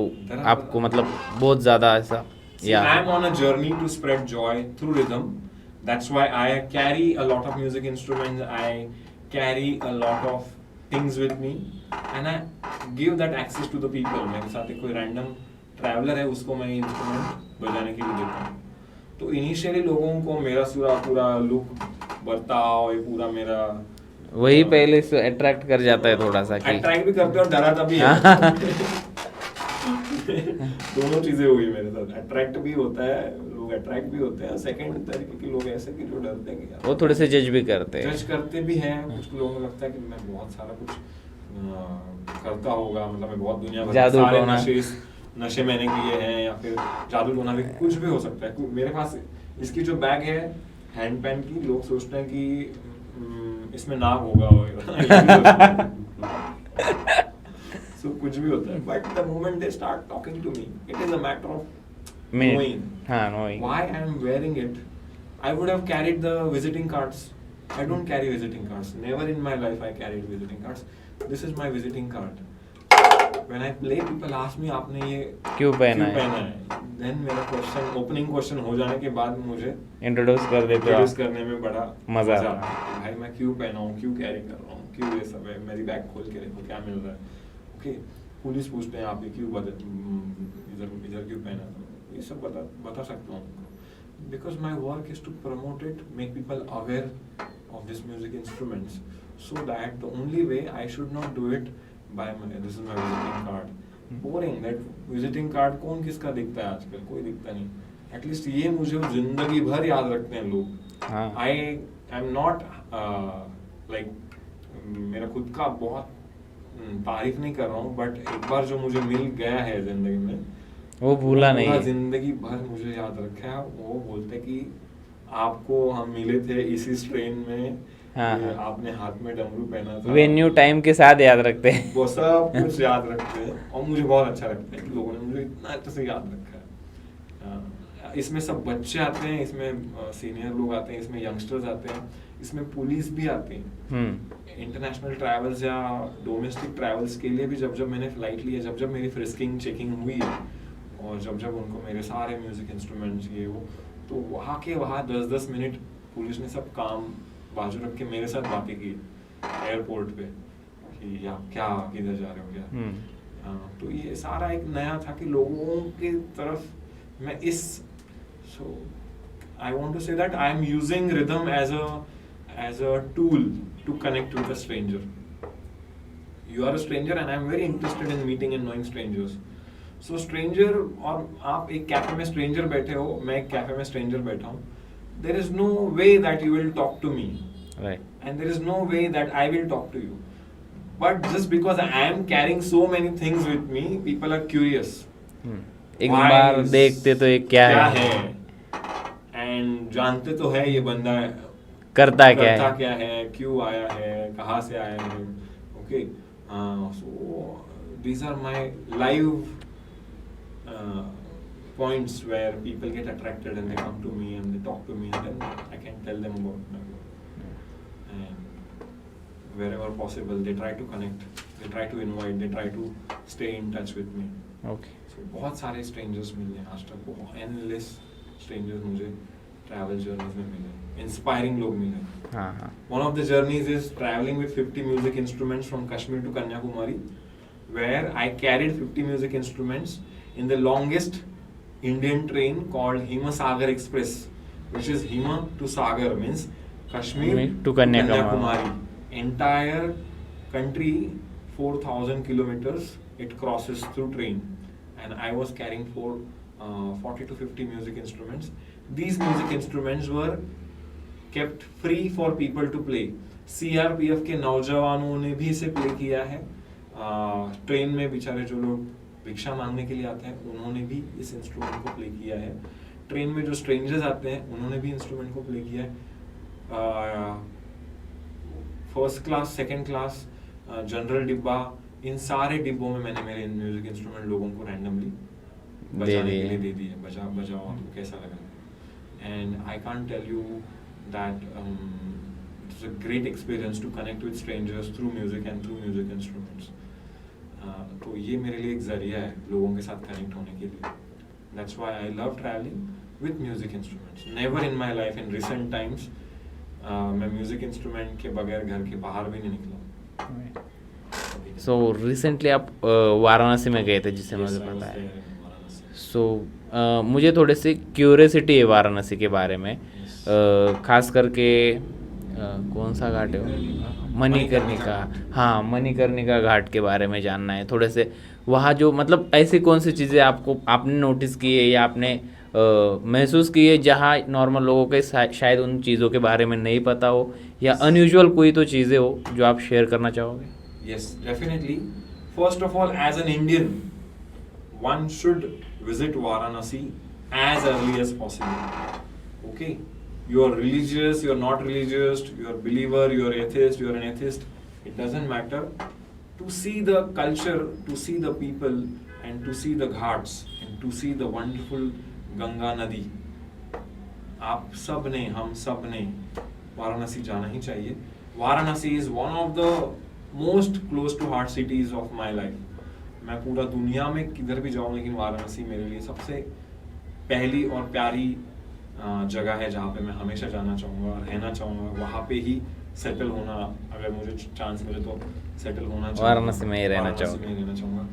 Speaker 1: आपको मतलब बहुत ज़्यादा ऐसा.
Speaker 2: I am on a journey to spread joy through rhythm. That's why I carry a lot of music instruments. I carry a lot of things with me, and I give that access to the people. मेरे साथ एक कोई random traveler है, उसको मैं instrument बजाने के लिए देता हूँ. तो इनिशियली लोगों को मेरा पूरा लुक, बर्ताव, ये पूरा मेरा
Speaker 1: वही पहले से अट्रैक्ट कर जाता है थोड़ा सा.
Speaker 2: अट्रैक्ट भी करते और डराता भी है. दोनों चीजें हुई मेरे साथ. अट्रैक्ट भी होता है, लोग अट्रैक्ट भी होते हैं. सेकंड तरीके के लोग ऐसे कि जो डरते हैं कि
Speaker 1: वो थोड़े से जज भी करते
Speaker 2: भी हैं. कुछ लोगों को लगता है कि मैं बहुत सारा कुछ करता होगा, मतलब मैं बहुत दुनिया भर सारे नशे मैंने किए हैं, या फिर जादू टोना भी, कुछ भी हो सकता है. मेरे पास इसकी जो बैग है हैंड पेन की, लोग सोचते हैं कि इसमें नाग होगा. So कुछ भी होता है. But the moment they start talking to me, it is a matter of knowing. Why I am wearing it. I would have carried the visiting cards. I don't carry visiting cards. Never in my life I carried visiting cards. This is my visiting card. When I play, people ask me, आपने ये
Speaker 1: क्यों पहना
Speaker 2: है? Then मेरा opening question हो जाने के बाद मुझे
Speaker 1: इंट्रोड्यूस कर देते हो.
Speaker 2: इंट्रोड्यूस करने में बड़ा
Speaker 1: मजा आता है.
Speaker 2: भाई मैं क्यों पहना हूँ, क्यों कैरी कर रहा हूँ, क्यों ये सब है, मेरी बैग खोल के देखो क्या मिल रहा है. ओके, पुलिस पूछते हैं आप ये क्यों इधर क्यों पहना, तो ये सब बता सकता हूँ. Because my work is to promote it, make people aware of this music instruments, so that the only way I should not do it by this is my visiting card. Boring that visiting card कौन किसका दिखता है आजकल? कोई दिखता नहीं. At least ये मुझे जिंदगी भर याद रखते हैं लोग. आई एम नॉट लाइक मेरा खुद का बहुत तारीफ नहीं कर रहा हूँ, बट एक बार जो मुझे मिल गया है जिंदगी में
Speaker 1: वो भूला नहीं है.
Speaker 2: जिंदगी भर मुझे याद रखा है. वो बोलते कि आपको हम मिले थे इसी ट्रेन में, आपने हाथ में डमरू पहना था.
Speaker 1: वेन्यू टाइम के साथ याद रखते हैं.
Speaker 2: वो सब कुछ याद रखते हैं और मुझे बहुत अच्छा लगता है कि लोगों ने मुझे इतना अच्छे से याद रखा है. इसमें सब बच्चे आते हैं, इसमें सीनियर लोग आते हैं, इसमें यंगस्टर्स आते हैं, इसमें पुलिस भी आती है। इंटरनेशनल ट्रैवल्स या डोमेस्टिक ट्रैवल्स के लिए भी जब जब मैंने फ्लाइट ली है, जब जब मेरी फ्रिस्किंग चेकिंग हुई है और जब जब उनको मेरे सारे म्यूजिक इंस्ट्रूमेंट्स ये वो, तो वहाँ के वहाँ 10-10 मिनट पुलिस ने सब काम बाजू रख के मेरे साथ बातें की एयरपोर्ट पे कि या क्या किधर जा रहे हो क्या। तो ये सारा एक नया था कि लोगों की तरफ मैं इस so I want to say that I am using rhythm as a tool to connect with a stranger. You are a stranger and I am very interested in meeting and knowing strangers. So stranger, और आप एक cafe में stranger बैठे हो, मैं एक cafe में stranger बैठा हूँ, there is no way that you will talk to me,
Speaker 1: right?
Speaker 2: And there is no way that I will talk to you. But just because I am carrying so many things with me, people are curious.
Speaker 1: एक बार देखते तो ये क्या है,
Speaker 2: and जानते तो है ये बंदा
Speaker 1: करता क्या
Speaker 2: है, क्यों आया है, कहाँ से आया है, okay. So these are my live points where people get attracted and they come to me and they talk to me and then I can tell them about my work. And wherever possible they try to connect, they try to invite, they try to stay in touch with me.
Speaker 1: Okay.
Speaker 2: So बहुत सारे strangers मिले हैं आज तक, बहुत endless strangers मुझे travel journeys में मिले, inspiring लोग मिले. One of the journeys is traveling with 50 music instruments from Kashmir to Kanyakumari, where I carried 50 music instruments in the longest Indian train called Hima Sagar Express, which is Hima to Sagar, means Kashmir to Kanyakumari. Entire country, 4,000 kilometers, it crosses through train. And I was carrying 40 to 50 music instruments. These music instruments were kept free for people to play. CRPF के नौजवानों ने भी इसे play किया है. Train में बेचारे जो लोग भिक्षा मांगने के लिए आते हैं उन्होंने भी इस इंस्ट्रूमेंट को प्ले किया है. ट्रेन में जो स्ट्रेंजर्स आते हैं उन्होंने भी इंस्ट्रूमेंट को प्ले किया है. First class, second class, general डिब्बा, इन सारे डिब्बों में मैंने मेरे म्यूजिक इंस्ट्रूमेंट लोगों को रैंडमली बजाने के लिए दे दिए. बजाओ आपको कैसा लगा. And I can't tell you that it's a great experience to connect with strangers through music and through music instruments. तो ये मेरे लिए एक जरिया है लोगों के साथ कनेक्ट होने के लिए. That's why I love traveling with music instruments. Never in my life in recent times मैं म्यूजिक इंस्ट्रूमेंट के बगैर घर के बाहर भी नहीं निकला.
Speaker 1: So recently आप वाराणसी में गए थे जिससे मुझे पता है. So मुझे थोड़े से क्यूरियोसिटी है वाराणसी के बारे में, खास करके कौन सा घाट है वो, मणिकर्णिका. हाँ, मणिकर्णिका घाट के बारे में जानना है थोड़े से. वहाँ जो मतलब ऐसी कौन सी चीज़ें आपने नोटिस की है या आपने महसूस की है जहाँ नॉर्मल लोगों के शायद उन चीज़ों के बारे में नहीं पता हो, या अनयूजुअल कोई तो चीज़ें हो जो आप शेयर करना चाहोगे?
Speaker 2: Yes, definitely. First of all, as an Indian, one should visit Varanasi as early as possible. Okay, you are religious, you are not religious, you are believer, you are atheist, you are an atheist, it doesn't matter. To see the culture, to see the people, and to see the ghats, and to see the wonderful Ganga Nadi, आप सब ने, हम सब ने वाराणसी जाना ही चाहिए. Varanasi is one of the most close to heart cities of my life. मैं पूरा दुनिया में किधर भी जाऊँ लेकिन वाराणसी मेरे लिए सबसे पहली और प्यारी जगह है जहाँ पे मैं हमेशा जाना चाहूँगा, रहना चाहूँगा, वहाँ पे ही सेटल होना, अगर मुझे चांस मिले तो सेटल होना चाहूँगा,
Speaker 1: वाराणसी में ही रहना चाहूँगा.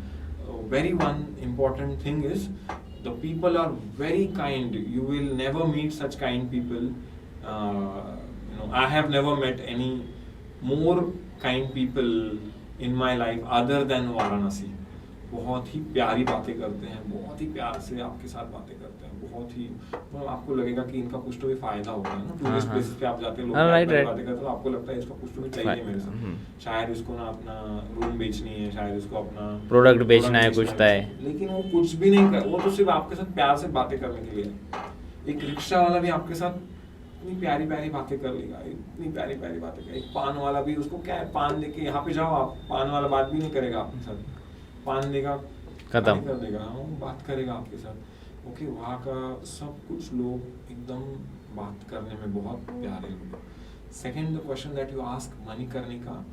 Speaker 2: Very one important thing is the people are very kind. You will never meet such kind people. I have never met any more kind people in my life other than Varanasi. बहुत ही प्यारी बातें करते हैं, बहुत ही प्यार से आपके साथ बातें करते हैं, बहुत ही आपको लगेगा कि इनका कुछ तो भी फायदा होगा ना. टूरिस्ट प्लेसेस पे आप जाते हैं, लोग बातें करते हैं, आपको लगता है इसका कुछ तो भी चाहिए मेरे साथ. शायद इसको ना अपना रूम बेचनी है, शायद इसको अपना
Speaker 1: प्रोडक्ट बेचना है, कुछ है,
Speaker 2: लेकिन वो कुछ भी नहीं कर, वो तो सिर्फ आपके साथ प्यार से बातें करने के लिए. एक रिक्शा वाला भी आपके साथ इतनी प्यारी प्यारी बातें कर लेगा, इतनी प्यारी प्यारी बातें करेगा. एक पान वाला भी, उसको क्या है, पान लेके यहाँ पे जाओ आप, पान वाला बात भी नहीं करेगा आपके साथ, पान देगा, खत्म कर देगा, बात करेगा आपके साथ. ओके, वहाँ का सब कुछ लोग एकदम बात करने में बहुत प्यारे लोग. Second, the question that you ask Manikarnika,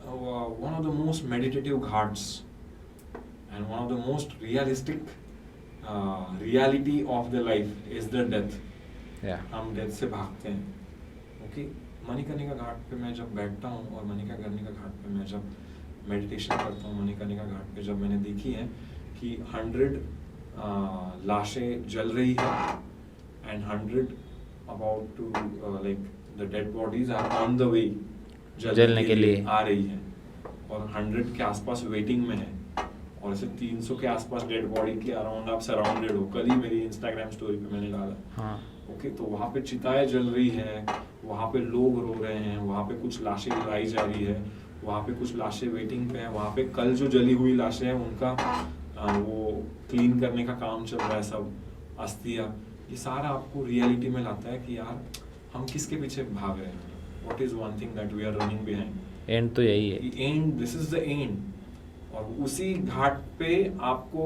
Speaker 2: one of the most meditative ghats and one of the most realistic reality of the life is the death. हम डेथ से भागते हैं. ओके, मणिकर्णिका घाट पे मैं जब बैठता हूँ और मणिकर्णिका घाट पे मैं जब मेडिटेशन करता हूँ, मणिकर्णिका घाट पे जब मैंने देखी है कि 100 लाशें जल रही है and 100 about to like the dead bodies are on the way जलने के लिए आ रही है, और 100 के आसपास वेटिंग में है, और ऐसे 300 के आसपास डेड बॉडी के अराउंड आप सराउंडेड हो. कल ही मेरी इंस्टाग्राम स्टोरी पे मैंने डाला. ओके, तो वहाँ पे चिताएं जल रही है, वहाँ पे लोग रो रहे हैं, वहाँ पे कुछ लाशें जलाई जा रही है, वहाँ पे कुछ लाशें वेटिंग पे हैं, वहाँ पे कल जो जली हुई लाशें हैं उनका वो क्लीन करने का काम चल रहा है, सब अस्थियाँ. ये सारा आपको रियलिटी में लाता है कि यार हम किसके पीछे भाग रहे हैं. What is one thing that we are running behind.
Speaker 1: And तो यही है,
Speaker 2: and this is the end. और उसी घाट पे आपको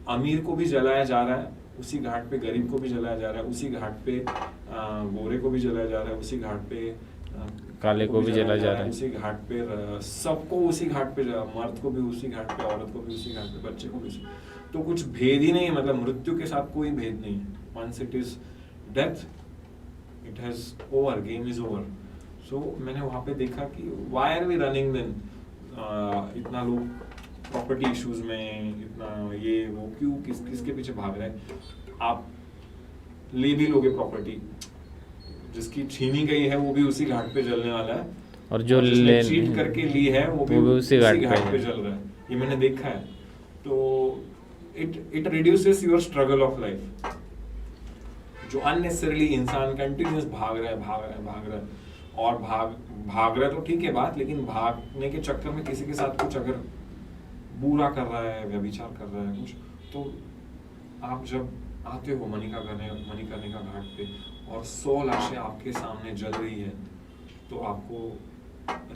Speaker 2: अमीर को भी जलाया जा रहा है, उसी घाट पे गरीब को भी जलाया जा रहा है, उसी घाट पे गोरे को भी जलाया जा रहा है, उसी घाट पे
Speaker 1: काले को भी जलाया जा रहा है,
Speaker 2: उसी घाट पे सबको उसी घाट पे, मर्द को भी उसी घाट पे, औरत को भी उसी घाट पे, बच्चे को भी. तो कुछ भेद ही नहीं है, मतलब मृत्यु के साथ कोई भेद नहीं है. Once it is death, it has over, game is over. So मैंने वहाँ पे देखा कि why are we running then. इतना लोग प्रॉपर्टी इश्यूज में, इतना ये वो क्यों, किसके पीछे भाग रहे हैं. आप ले भी लोगे प्रॉपर्टी, जिसकी छीनी गई है वो भी उसी घाट पे जलने वाला है,
Speaker 1: और जो ले
Speaker 2: चीट करके ली है वो भी उसी घाट पे जल रहा है. ये मैंने देखा है. तो it reduces your struggle of life. जो अननेसेसरली इंसान कंटिन्यूस भाग रहा है और भाग रहा है तो ठीक है बात, लेकिन भागने के चक्कर में किसी के साथ कुछ अगर बुरा कर रहा है, व्यभिचार कर रहा है कुछ, तो आप जब आते हो मणिकर्णिका घाट पे और 100 लाशें आपके सामने जल रही है, तो आपको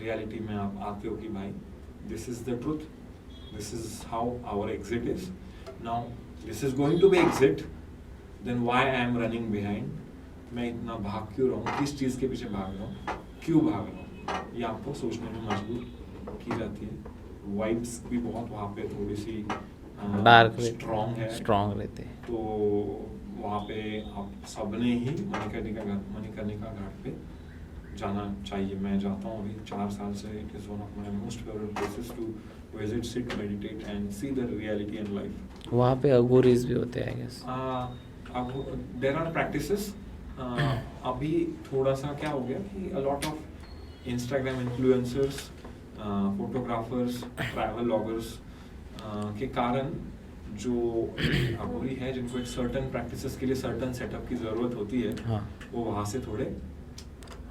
Speaker 2: रियलिटी में आप आते हो कि भाई this is the truth, this is how our exit is. Now this is going to be exit, then why I am running behind. मैं इतना भाग क्यों रहा हूँ, किस चीज़ के पीछे भाग रहा हूँ, क्यों भाग रहा हूँ, ये आपको सोचने में मजबूर की जाती है. वाइब्स भी बहुत वहाँ पे थोड़ी सी
Speaker 1: डार्क
Speaker 2: स्ट्रॉन्ग
Speaker 1: रहते हैं.
Speaker 2: तो वहाँ पे आप सबने ही मणिकर्णिका घाट पे जाना चाहिए. मैं जाता हूँ अभी 4 साल से. It is one of my most favourite places to visit, sit, meditate and see the reality in life.
Speaker 1: वहाँ पे अघोरीज भी होते हैं I guess.
Speaker 2: There are practices. अभी थोड़ा सा क्या हो गया कि a lot of Instagram influencers, photographers, travel vloggers के कारण जो अघोरी है, जिनको एक सर्टन प्रैक्टिसेस के लिए सर्टन सेटअप की ज़रूरत होती है, वो वहाँ से थोड़े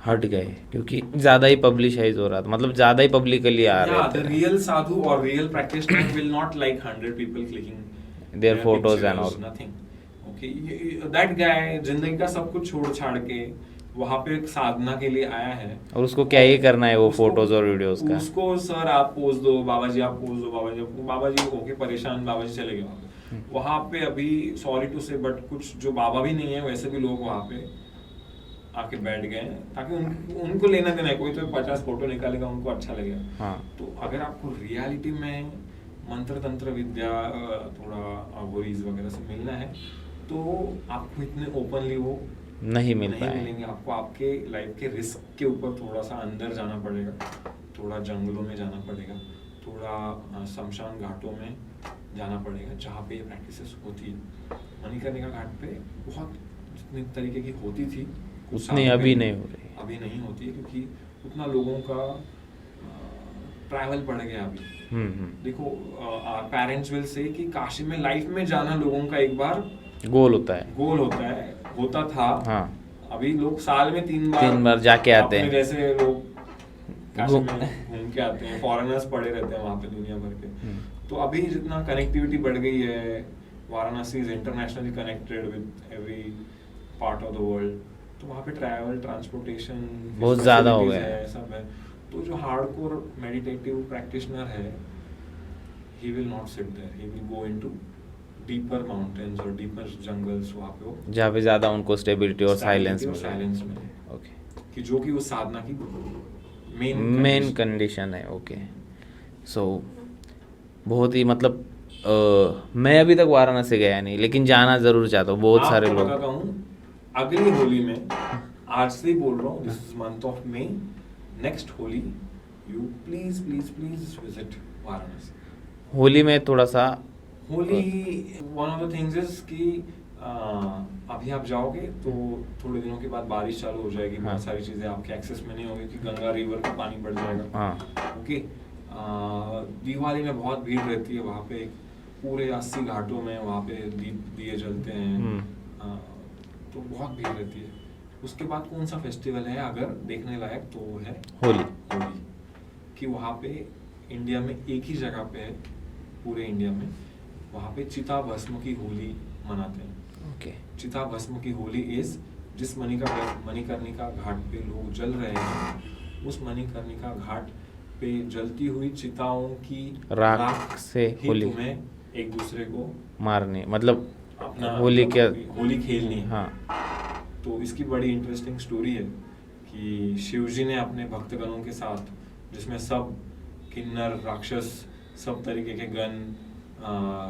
Speaker 1: हट गए, क्योंकि ज़्यादा ही पब्लिसाइज हो रहा था, मतलब ज़्यादा ही पब्लिकली आ रहे थे.
Speaker 2: द रियल साधु और real practitioner will not like 100 people clicking
Speaker 1: their photos and all.
Speaker 2: Nothing. Okay, that guy जिंदगी का सब कुछ छोड़ छाड़ के वहाँ पे एक साधना के लिए आया है, और
Speaker 1: उसको क्या ही करना है वो फोटोज और वीडियोस का.
Speaker 2: उसको सर आप पोज दो, बाबा जी आप पोज दो, बाबा जी होके परेशान, बाबा जी चले गए वहाँ पे. अभी सॉरी टू से बट कुछ जो बाबा भी नहीं है वैसे भी लोग वहाँ पे आके बैठ गए हैं, ताकि उनको लेना देना है. कोई तो 50 फोटो निकालेगा, उनको अच्छा लगेगा. तो अगर आपको रियलिटी में मंत्र तंत्र विद्या, थोड़ा अघोरीज वगैरह से मिलना है, तो आपको इतने ओपनली वो
Speaker 1: नहीं मिलेंगे.
Speaker 2: आपको आपके लाइफ के रिस्क के ऊपर थोड़ा सा अंदर जाना पड़ेगा, थोड़ा जंगलों में जाना पड़ेगा, थोड़ा शमशान घाटों में जाना पड़ेगा, जहाँ पे ये प्रैक्टिसेस होती है. मणिकर्णिका घाट पे बहुत जितने तरीके की होती थी
Speaker 1: उतनी अभी नहीं हो रही,
Speaker 2: अभी नहीं होती है, क्योंकि उतना लोगों का ट्रैवल बढ़ गया अभी. देखो, पेरेंट्स विल से कि काशी में लाइफ में जाना लोगों का एक बार
Speaker 1: गोल होता है,
Speaker 2: होता था. अभी लोग साल में 3
Speaker 1: बार जाके आते हैं.
Speaker 2: जैसे लोग काशी में घूम के आते हैं, फॉरेनर्स पड़े रहते हैं वहाँ पे दुनिया भर के. तो अभी जितना कनेक्टिविटी बढ़ गई है, Varanasi is internationally connected with every part of the world, तो वहाँ पे ट्रैवल, ट्रांसपोर्टेशन
Speaker 1: बहुत ज़्यादा हो गया
Speaker 2: है, सब है. तो जो हार्डकोर मेडिटेटिव प्रैक्टिशनर है, he will not sit there, he will go into deeper mountains और डीपर जंगल्स वहाँ पे हो,
Speaker 1: जहाँ पे ज़्यादा उनको स्टेबिलिटी और साइलेंस मिले।
Speaker 2: साइलेंस मिले,
Speaker 1: ओके,
Speaker 2: कि जो कि उस साधना की
Speaker 1: मेन कंडीशन है। ओके, सो बहुत ही मतलब मैं अभी तक वाराणसी गया नहीं, लेकिन जाना ज़रूर चाहता हूँ। बहुत सारे लोग।
Speaker 2: बताता हूँ, अगली होली में, आज से ही बोल रहा हूँ, this is month of May, next Holi you please please please visit Varanasi.
Speaker 1: Holi में थोड़ा सा
Speaker 2: Holi one of the things is कि अभी आप जाओगे तो थोड़े दिनों के बाद बारिश चालू हो जाएगी,
Speaker 1: हाँ।
Speaker 2: बहुत सारी चीजें आपके एक्सेस में नहीं होगी कि गंगा रिवर का पानी बढ़ जाएगा।
Speaker 1: हाँ,
Speaker 2: ओके, दिवाली में बहुत भीड़ रहती है वहाँ पे, पूरे 80 घाटों में वहाँ पे दिए जलते हैं, तो बहुत भीड़ रहती है। उसके बाद कौन सा फेस्टिवल है अगर देखने लायक, तो वो है
Speaker 1: होली।
Speaker 2: कि वहाँ पे इंडिया में एक ही जगह पे है, पूरे इंडिया में, वहाँ पे चिता भस्म की होली मनाते हैं।
Speaker 1: ओके,
Speaker 2: चिता भस्म की होली इज, जिस मणिकर्णिका घाट पे लोग जल रहे हैं, उस मणिकर्णिका घाट पे जलती हुई चिताओं की
Speaker 1: राख से
Speaker 2: ही
Speaker 1: होली
Speaker 2: तुम्हें एक दूसरे को
Speaker 1: मारने, मतलब
Speaker 2: अपना
Speaker 1: होली क्या,
Speaker 2: होली खेलनी है।
Speaker 1: हाँ,
Speaker 2: तो इसकी बड़ी इंटरेस्टिंग स्टोरी है कि शिव जी ने अपने भक्तगणों के साथ, जिसमें सब किन्नर, राक्षस, सब तरीके के गण,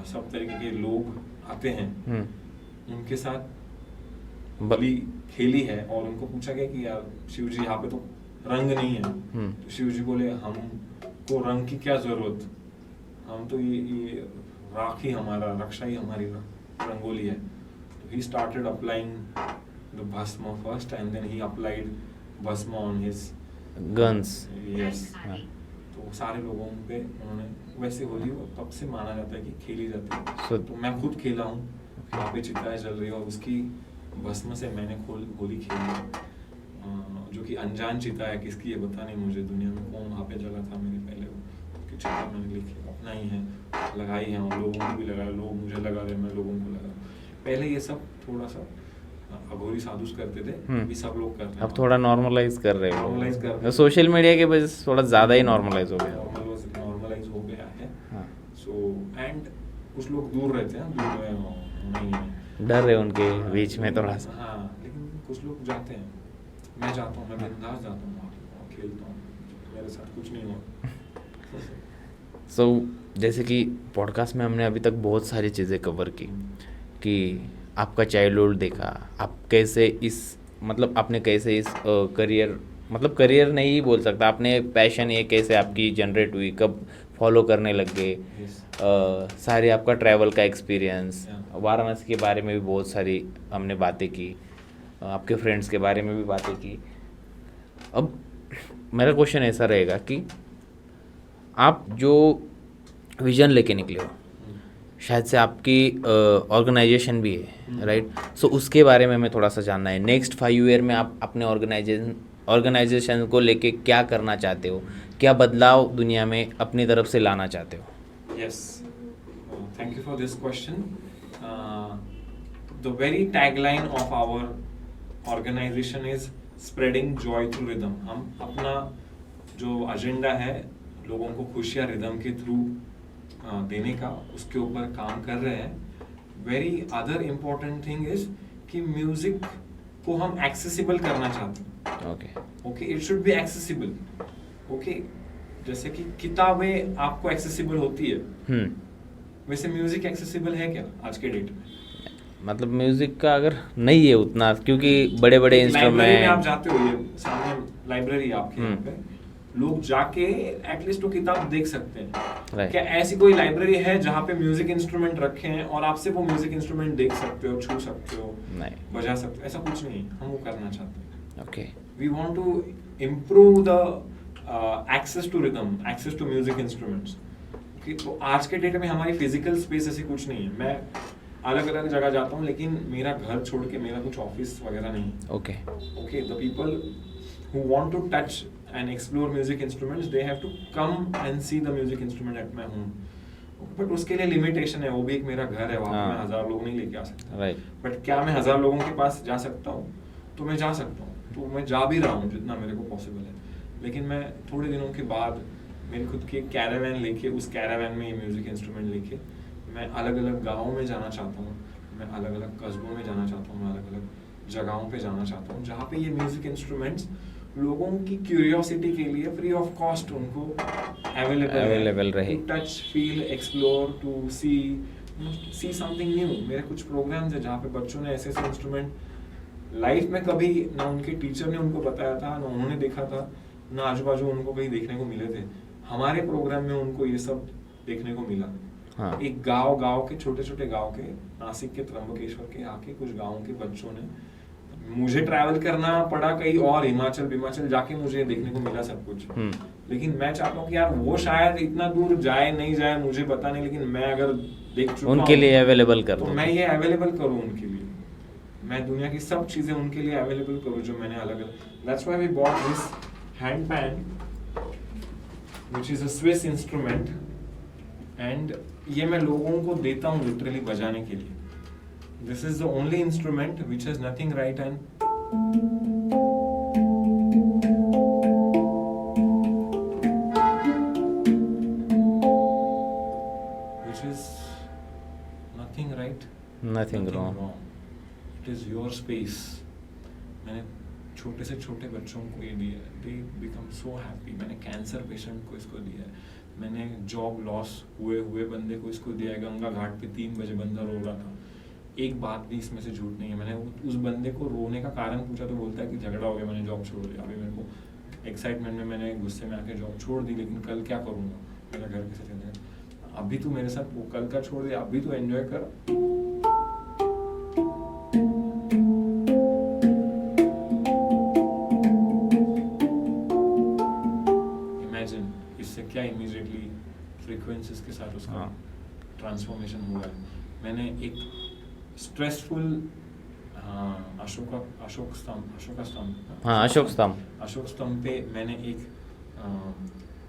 Speaker 2: सब तरीके के लोग आते हैं, उनके साथ होली खेली है। और उनको पूछा गया कि यार शिव जी, यहाँ पे तो रंग नहीं है। तो शिव जी बोले, हमको रंग की क्या जरूरत, हम तो ये राख ही हमारा, रक्षा ही हमारी रंगोली है। तो he started applying the bhasma first and then he applied bhasma on his
Speaker 1: guns.
Speaker 2: yes। तो सारे लोगों पे उन्होंने, वैसे होली तब से माना जाता है कि खेली जाती है। तो मैं खुद खेला हूँ, वहाँ पे चिताएं जल रही है और उसकी भस्म से मैंने होली खेली है, जो कि अनजान चिता है, किसकी ये पता नहीं मुझे, दुनिया में कौन वहाँ पे जला था मेरे पहले, उसकी चिता मैंने लिखी अपना ही है, लगाई है, और लोगों को भी लगाया, लोग मुझे लगा रहे, मैं लोगों को लगा। पहले ये सब थोड़ा सा अघोरी साधुस करते थे, अभी सब लोग करते हैं।
Speaker 1: अब थोड़ा नॉर्मलाइज कर रहे
Speaker 2: नॉर्मलाइज कर रहे
Speaker 1: हो,
Speaker 2: हैं।
Speaker 1: सोशल मीडिया के वजह से थोड़ा ज़्यादा ही नॉर्मलाइज हो गया।
Speaker 2: नॉर्मलाइज हो गया है।
Speaker 1: हाँ,
Speaker 2: सो एंड कुछ लोग दूर रहते हैं, दूर नहीं है,
Speaker 1: डर रहे उनके बीच में थोड़ा सा।
Speaker 2: हाँ, लेकिन कुछ लोग जाते हैं, मैं जाता हूँ, मैं बिंदास जाता हूँ वहाँ पे, खेलता हूँ, मेरे साथ कुछ नहीं हुआ।
Speaker 1: सो जैसे कि पॉडकास्ट में हमने अभी तक बहुत सारी चीज़ें कवर की, कि आपका चाइल्डहुड देखा, आप कैसे इस, मतलब आपने कैसे इस करियर, मतलब करियर नहीं बोल सकता, आपने पैशन ये कैसे आपकी जनरेट हुई, कब फॉलो करने लग गए, सारे आपका ट्रैवल का एक्सपीरियंस, वाराणसी के बारे में भी बहुत सारी हमने बातें की, आपके फ्रेंड्स के बारे में भी बातें की। अब मेरा क्वेश्चन ऐसा रहेगा कि आप जो विज़न लेके निकले हो, शायद से आपकी ऑर्गेनाइजेशन भी है, राइट? सो उसके बारे में हमें थोड़ा सा जानना है। नेक्स्ट 5 ईयर में आप अपने ऑर्गेनाइजेशन को लेके क्या करना चाहते हो, क्या बदलाव दुनिया में अपनी तरफ से लाना चाहते हो?
Speaker 2: Yes, thank you for this question. The very tagline of our organization is spreading joy through rhythm. हम अपना जो एजेंडा है, लोगों को खुशियाँ रिदम के थ्रू देने का, उसके ऊपर काम कर रहे हैं। Very other important thing is कि म्यूजिक को हम एक्सेसिबल करना चाहते हैं। Okay, it should be accessible. Okay, जैसे कि किताबें आपको एक्सेसिबल होती है, वैसे म्यूजिक एक्सेसिबल है क्या आज के डेट में?
Speaker 1: मतलब म्यूजिक का अगर नहीं है उतना, क्योंकि बड़े बड़े इंस्ट्रूमेंट,
Speaker 2: आप जाते हो, ये सामने लाइब्रेरी आपके यहाँ पे, लोग जाके एटलीस्ट वो किताब देख सकते हैं। क्या ऐसी कोई लाइब्रेरी है जहाँ पे म्यूजिक इंस्ट्रूमेंट रखे हैं और आपसे वो म्यूजिक इंस्ट्रूमेंट देख सकते हो, छू सकते हो, नहीं बजा सकते हो? ऐसा कुछ नहीं, हम वो करना चाहते हैं।
Speaker 1: Okay,
Speaker 2: we want to improve the access to rhythm, access to music instruments. तो आज के डेट में हमारी फिजिकल स्पेस ऐसी कुछ नहीं है। मैं अलग अलग जगह जाता हूँ, लेकिन मेरा घर छोड़ के मेरा कुछ ऑफिस वगैरह नहीं।
Speaker 1: Okay,
Speaker 2: the people who want to touch and explore music instruments, they have to come and see the music instrument at my home. But उसके लिए लिमिटेशन है, वो भी एक मेरा घर है, वहाँ पे मैं 1000 लोग नहीं लेके आ सकता।
Speaker 1: राइट,
Speaker 2: बट क्या मैं 1000 लोगों के पास जा सकता हूँ? तो मैं जा सकता हूँ, तो मैं जा भी रहा हूँ जितना मेरे को पॉसिबल है। लेकिन मैं थोड़े दिनों के बाद मेरी खुद की कैरावैन लेके, उस कैरावैन में ये म्यूजिक इंस्ट्रूमेंट लेके मैं अलग अलग गाँव में जाना चाहता हूँ, मैं अलग अलग कस्बों में जाना चाहता हूँ, मैं अलग अलग जगहों पे जाना चाहता हूँ जहाँ पे ये म्यूजिक इंस्ट्रूमेंट्स लोगों की क्यूरियोसिटी के लिए फ्री ऑफ कॉस्ट उनको
Speaker 1: अवेलेबल रहे,
Speaker 2: to touch, feel, explore, to see something new. मेरे कुछ प्रोग्राम्स है जहाँ पे बच्चों ने ऐसे ऐसे इंस्ट्रूमेंट लाइफ में कभी ना उनके टीचर ने उनको बताया था, ना उन्होंने देखा था, ना आजू बाजू उनको कहीं देखने को मिले थे। हमारे प्रोग्राम में उनको ये सब देखने को मिला।
Speaker 1: हाँ।
Speaker 2: एक गांव के छोटे छोटे गांव के, नासिक के त्र्यंबकेश्वर के आके कुछ गाँव के बच्चों ने, मुझे ट्रैवल करना पड़ा कहीं और, हिमाचल जाके मुझे देखने को मिला सब कुछ। लेकिन मैं चाहता हूँ कि यार वो शायद इतना दूर जाए नहीं जाए मुझे पता नहीं, लेकिन मैं अगर देख चुका
Speaker 1: उनके लिए अवेलेबल कर
Speaker 2: तो मैं ये अवेलेबल करूँ उनके लिए, मैं दुनिया की सब चीजें उनके लिए अवेलेबल करूँ जो मैंने अलग अलग। That's why we bought this handpan which is a Swiss instrument, and ये मैं लोगों को देता हूँ लिटरली बजाने के लिए। This is the only instrument which has nothing right and which is nothing right,
Speaker 1: nothing wrong.
Speaker 2: It is your space. मैंने छोटे से छोटे बच्चों को ये दिया, they become so happy. मैंने कैंसर पेशेंट को इसको दिया है, मैंने जॉब लॉस हुए बंदे को इसको दिया है। गंगा घाट पे 3 बजे बंदा रो रहा था, एक बात भी इसमें से झूठ नहीं है। मैंने उस बंदे को रोने का कारण पूछा तो बोलता है कि झगड़ा हो गया, मैंने जॉब छोड़ दिया। अभी मेरे को एक्साइटमेंट में मैंने गुस्से में आके जॉब छोड़ दी, लेकिन कल क्या करूँगा, मेरा घर कैसे चलेगा। अभी तू मेरे साथ वो कल का छोड़ दिया, अभी तू एंजॉय कर। इमेजिन इससे क्या इमीडिएटली फ्रीक्वेंसीज के साथ उसका ट्रांसफॉर्मेशन हुआ है। मैंने एक स्ट्रेसफुल अशोक स्तंभ पे मैंने एक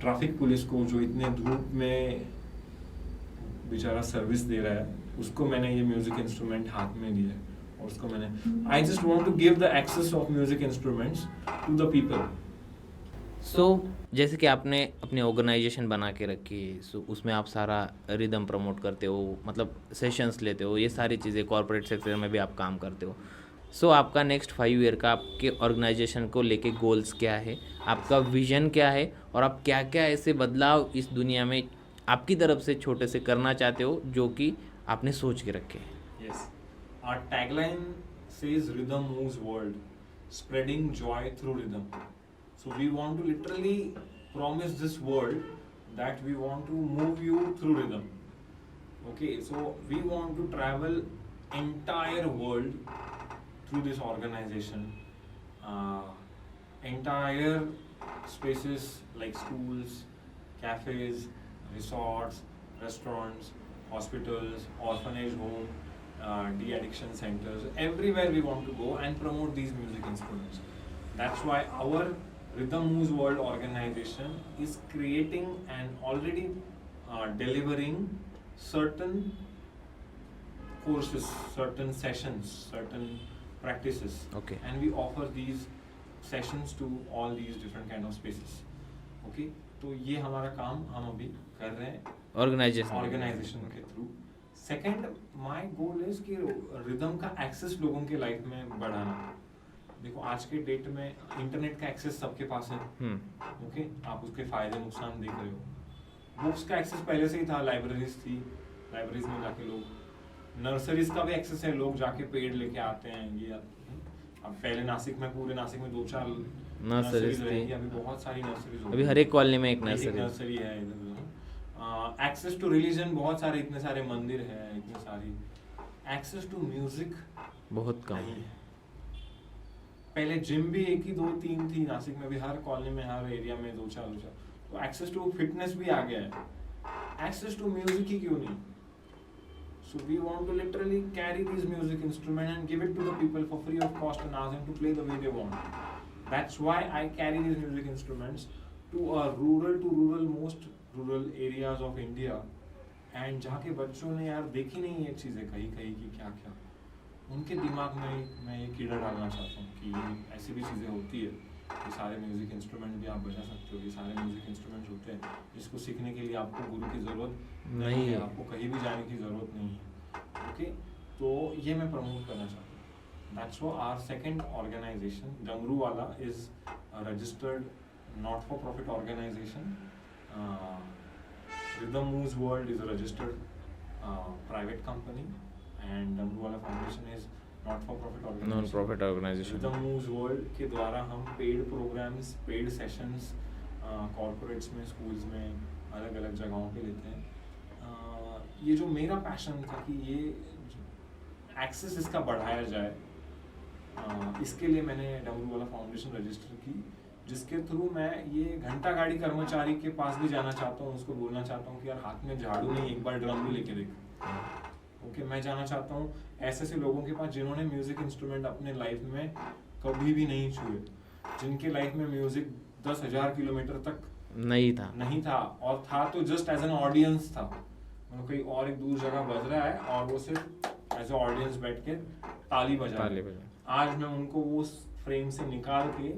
Speaker 2: ट्रैफिक पुलिस को जो इतने धूप में बेचारा सर्विस दे रहा है, उसको मैंने ये म्यूजिक इंस्ट्रूमेंट हाथ में दिया है, और उसको मैंने I just want to give the access of music instruments to the people.
Speaker 1: So जैसे कि आपने अपनी ऑर्गेनाइजेशन बना के रखी है, सो उसमें आप सारा रिदम प्रमोट करते हो, मतलब सेशंस लेते हो, ये सारी चीज़ें, कॉर्पोरेट सेक्टर में भी आप काम करते हो। सो आपका नेक्स्ट 5 ईयर का आपके ऑर्गेनाइजेशन को लेके गोल्स क्या है, आपका विजन क्या है, और आप क्या क्या ऐसे बदलाव इस दुनिया में आपकी तरफ से छोटे से करना चाहते हो जो कि आपने सोच के रखे हैं?
Speaker 2: Yes, our tagline says rhythm moves world, spreading joy through rhythm. So we want to literally promise this world that we want to move you through rhythm. Okay, so we want to travel entire world through this organization. Entire spaces like schools, cafes, resorts, restaurants, hospitals, orphanage home, de-addiction centers, everywhere we want to go and promote these music instruments. That's why our Rhythm Moves World organization is creating and already delivering certain courses, certain sessions, certain practices.
Speaker 1: Okay.
Speaker 2: And we offer these sessions to all these different kind of spaces. Okay, तो ये हमारा काम हम अभी कर रहे हैं organisation के through. Second, my goal is कि रिदम का एक्सेस लोगों के लाइफ में बढ़ाना। देखो आज के डेट में इंटरनेट का एक्सेस सबके पास है, ओके, आप उसके फायदे नुकसान देख रहे हो। बुक्स का एक्सेस पहले से ही था, लाइब्रेरीज थी, लाइब्रेरीज में जाके लोग, नर्सरीज का भी एक्सेस है, लोग जाके पेड़ लेके आते हैं। ये अब पहले नासिक में, पूरे नासिक में 2-4 नर्सरीज रहेंगी, अभी बहुत सारी नर्सरीज हो गई,
Speaker 1: अभी हर एक कॉलोनी में एक
Speaker 2: नर्सरी है इधर। एक्सेस टू रिलीजन, बहुत सारे, इतने सारे मंदिर है, इतने सारी। एक्सेस टू म्यूजिक
Speaker 1: बहुत कम है।
Speaker 2: पहले जिम भी 1 ही 2-3 थी नासिक में, भी हर कॉलोनी में, हर एरिया में 2-4। तो एक्सेस टू फिटनेस भी आ गया है, एक्सेस टू म्यूजिक ही क्यों नहीं। So we want to literally carry these music instruments and give it to the people for free of cost and ask them to play the way they want. That's why I carry these music instruments to most rural areas of India, and जहाँ के बच्चों ने यार देखी नहीं ये चीज़ें कहीं की क्या, उनके दिमाग में मैं ये कीड़ा डालना चाहता हूँ कि ये ऐसी भी चीज़ें होती है। ये सारे म्यूज़िक इंस्ट्रूमेंट भी आप बजा सकते हो, ये सारे म्यूज़िक इंस्ट्रूमेंट्स होते हैं जिसको सीखने के लिए आपको गुरु की ज़रूरत नहीं है, आपको कहीं भी जाने की ज़रूरत नहीं है। ओके, तो ये मैं प्रमोट करना चाहता हूँ। That's why our second organisation Damru Wala is registered not for profit organisation. Rhythm Moves World is a registered private company, and Damru Wala Foundation is not-for-profit organization.
Speaker 1: Non-profit organization.
Speaker 2: Rhythm Moves World के द्वारा हम paid programmes, paid sessions corporates में, schools में, अलग अलग जगहों पे लेते हैं। ये जो मेरा पैशन था कि ये एक्सेस इसका बढ़ाया जाए, इसके लिए मैंने डमरू वाला फाउंडेशन रजिस्टर की, जिसके थ्रू मैं ये घंटा गाड़ी कर्मचारी के पास भी जाना चाहता हूँ, उसको बोलना चाहता हूँ कि यार हाथ में झाड़ू नहीं, एक बार ड्रम भी लेके देख। ओके, मैं जाना चाहता हूँ ऐसे लोगों के पास जिन्होंने म्यूजिक इंस्ट्रूमेंट अपने लाइफ में कभी भी नहीं छुए, जिनके लाइफ में म्यूजिक 10,000 किलोमीटर तक नहीं था और था तो जस्ट एज एन ऑडियंस था, मतलब कहीं और एक दूर जगह बज रहा है और वो सिर्फ एज ए ऑडियंस बैठ के ताली बजा। आज मैं उनको वो फ्रेम से निकाल के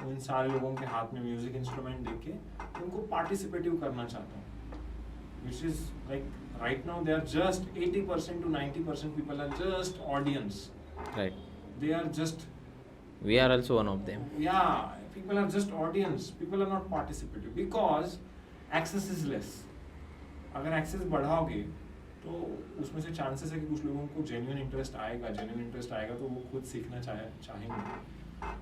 Speaker 2: उन सारे लोगों के हाथ में म्यूजिक इंस्ट्रूमेंट दे के उनको पार्टिसिपेटिव करना चाहता हूँ, which is like right now they are just 80% to 90% people are just audience.
Speaker 1: Right.
Speaker 2: They are just.
Speaker 1: We are also one of them.
Speaker 2: Yeah, people are just audience. People are not participative because access is less. अगर access बढ़ाओगे तो उसमें से chances है कि कुछ लोगों को genuine interest आएगा तो वो खुद सीखना चाहेंगे।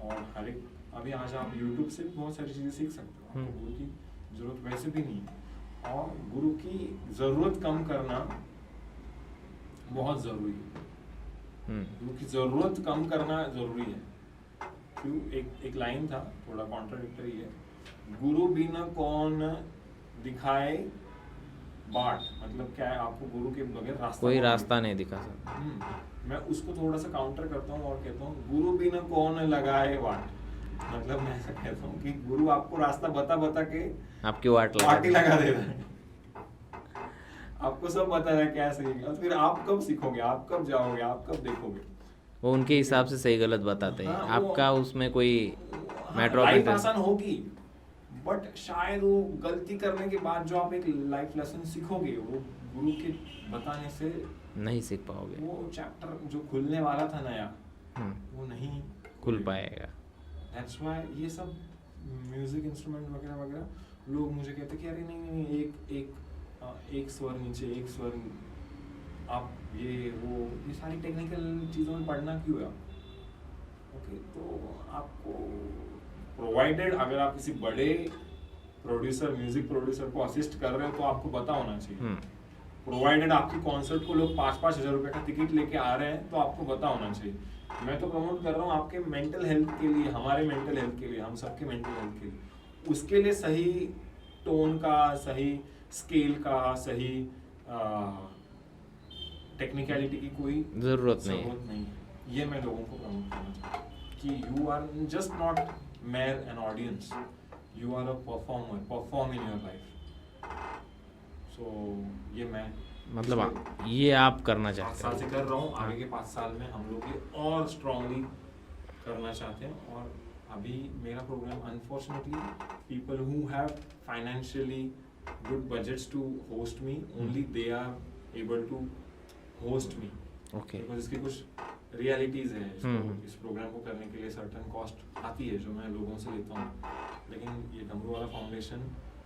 Speaker 2: और हर एक अभी आज आप YouTube से बहुत सारी चीज़ें सीख सकते हो, आपको गुरु की ज़रूरत वैसे भी नहीं है, और गुरु की ज़रूरत कम करना बहुत ज़रूरी है। गुरु की ज़रूरत कम करना ज़रूरी है। क्यों? एक लाइन था, थोड़ा कॉन्ट्राडिक्टरी है, गुरु बिना कौन दिखाए बाट, मतलब क्या है, आपको गुरु के बगैर कोई रास्ता नहीं दिखा सकता। मैं उसको थोड़ा सा काउंटर करता हूँ और कहता हूँ गुरु बिना कौन लगाए वाट, मतलब मैं ऐसा कहता हूँ कि गुरु आपको रास्ता बता के
Speaker 1: आपकी वाट लगा
Speaker 2: दे रहा है, आपको सब बता रहा है क्या सही है, और फिर आप कब सीखोगे, आप कब जाओगे, आप कब देखोगे,
Speaker 1: वो उनके हिसाब से सही गलत बताते हैं। आपका उसमें कोई मैटर ऑफ
Speaker 2: लाइफ आसान होगी, बट शायद वो गलती करने के बाद जो आप एक लाइफ लेसन सीखोगे वो गुरु के बताने से
Speaker 1: नहीं सीख पाओगे।
Speaker 2: वो चैप्टर जो खुलने वाला था नया वो नहीं
Speaker 1: खुल पाएगा।
Speaker 2: दैट्स व्हाई ये सब म्यूजिक इंस्ट्रूमेंट वगैरह वगैरह लोग मुझे कहते कि अरे नहीं एक स्वर नीचे, एक स्वर आप ये सारी टेक्निकल चीज़ों में पढ़ना क्यों है। ओके, तो आपको प्रोवाइडेड अगर आप किसी बड़े म्यूजिक प्रोड्यूसर को असिस्ट कर रहे हो तो आपको पता होना चाहिए। प्रोवाइडेड आपकी कॉन्सर्ट को लोग 5-5 हज़ार रुपए का टिकट लेके आ रहे हैं तो आपको पता होना चाहिए। मैं तो प्रमोट कर रहा हूँ आपके मेंटल हेल्थ के लिए, हमारे मेंटल हेल्थ के लिए, हम सबके मेंटल हेल्थ के लिए, उसके लिए सही टोन का, सही स्केल का, सही टेक्निकलिटी की कोई
Speaker 1: जरूरत नहीं है।
Speaker 2: ये मैं लोगों को प्रमोट करना चाहता हूँ कि you are just not mere an audience, you are a performer, perform in your life. So ये मैं
Speaker 1: मतलब ये आप करना चाहते हैं।
Speaker 2: 5 साल से कर रहा हूँ, आगे के 5 साल में हम लोग ये और स्ट्रांगली करना चाहते हैं। और अभी मेरा programme unfortunately people who have financially good budgets to host me, only they are able to host me.
Speaker 1: Okay,
Speaker 2: because इसकी कुछ रियलिटीज़ है, इस प्रोग्राम को करने के लिए सर्टन कॉस्ट आती है जो मैं लोगों से लेता हूँ। लेकिन ये डमरू वाला फाउंडेशन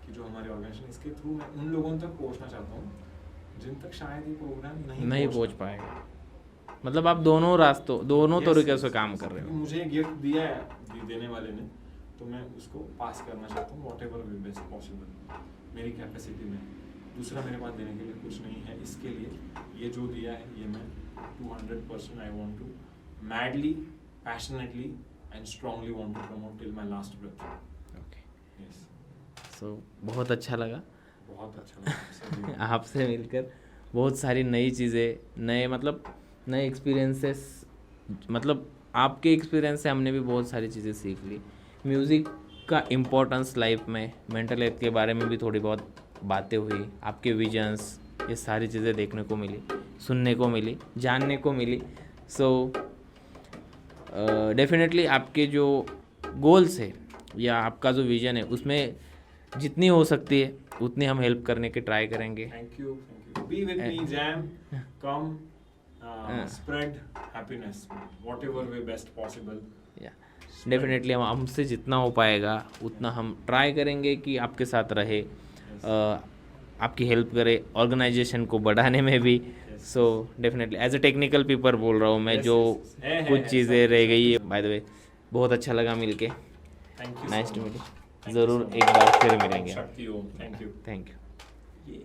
Speaker 2: की जो हमारी ऑर्गेनाइजेशन, इसके थ्रू मैं उन लोगों तक पहुँचना चाहता हूँ जिन तक शायद ये प्रोग्राम नहीं
Speaker 1: पहुँच पाएगा। मतलब आप दोनों तरीके से काम कर रहे हो।
Speaker 2: मुझे गिफ्ट दिया है देने वाले ने, तो मैं उसको पास करना चाहता हूँ what ever way best possible मेरी कैपेसिटी में। दूसरा मेरे पास देने के लिए कुछ नहीं है, इसके लिए ये जो दिया है ये मैं 200% I want to madly, passionately and strongly want to promote till my last breath.
Speaker 1: Okay.
Speaker 2: Yes.
Speaker 1: So बहुत अच्छा लगा
Speaker 2: आपसे
Speaker 1: मिलकर। बहुत सारी नई चीज़ें, नए एक्सपीरियंसेस, मतलब आपके एक्सपीरियंस से हमने भी बहुत सारी चीज़ें सीख ली। म्यूज़िक का इम्पोर्टेंस लाइफ में, मेंटल हेल्थ के बारे में भी थोड़ी बहुत बातें हुई, आपके विजन्स, ये सारी चीज़ें देखने को मिली, सुनने को मिली, जानने को मिली। सो डेफिनेटली आपके जो गोल्स है या आपका जो विजन है उसमें जितनी हो सकती है उतनी हम हेल्प करने की ट्राई करेंगे.
Speaker 2: Thank you. Be with me, Jam. Come, spread happiness, whatever way best possible.
Speaker 1: या डेफिनेटली हम हमसे जितना हो पाएगा उतना हम ट्राई करेंगे कि आपके साथ रहे, आपकी हेल्प करे ऑर्गेनाइजेशन को बढ़ाने में भी. So definitely as a technical people बोल रहा हूँ मैं, जो कुछ चीज़ें रह गई है. बाय द वे बहुत अच्छा लगा मिलके.
Speaker 2: Thank you.
Speaker 1: Nice
Speaker 2: so
Speaker 1: too
Speaker 2: much.
Speaker 1: Meet you. ज़रूर एक बार फिर मिलेंगे.
Speaker 2: Shakti Om. Thank you.
Speaker 1: Thank you.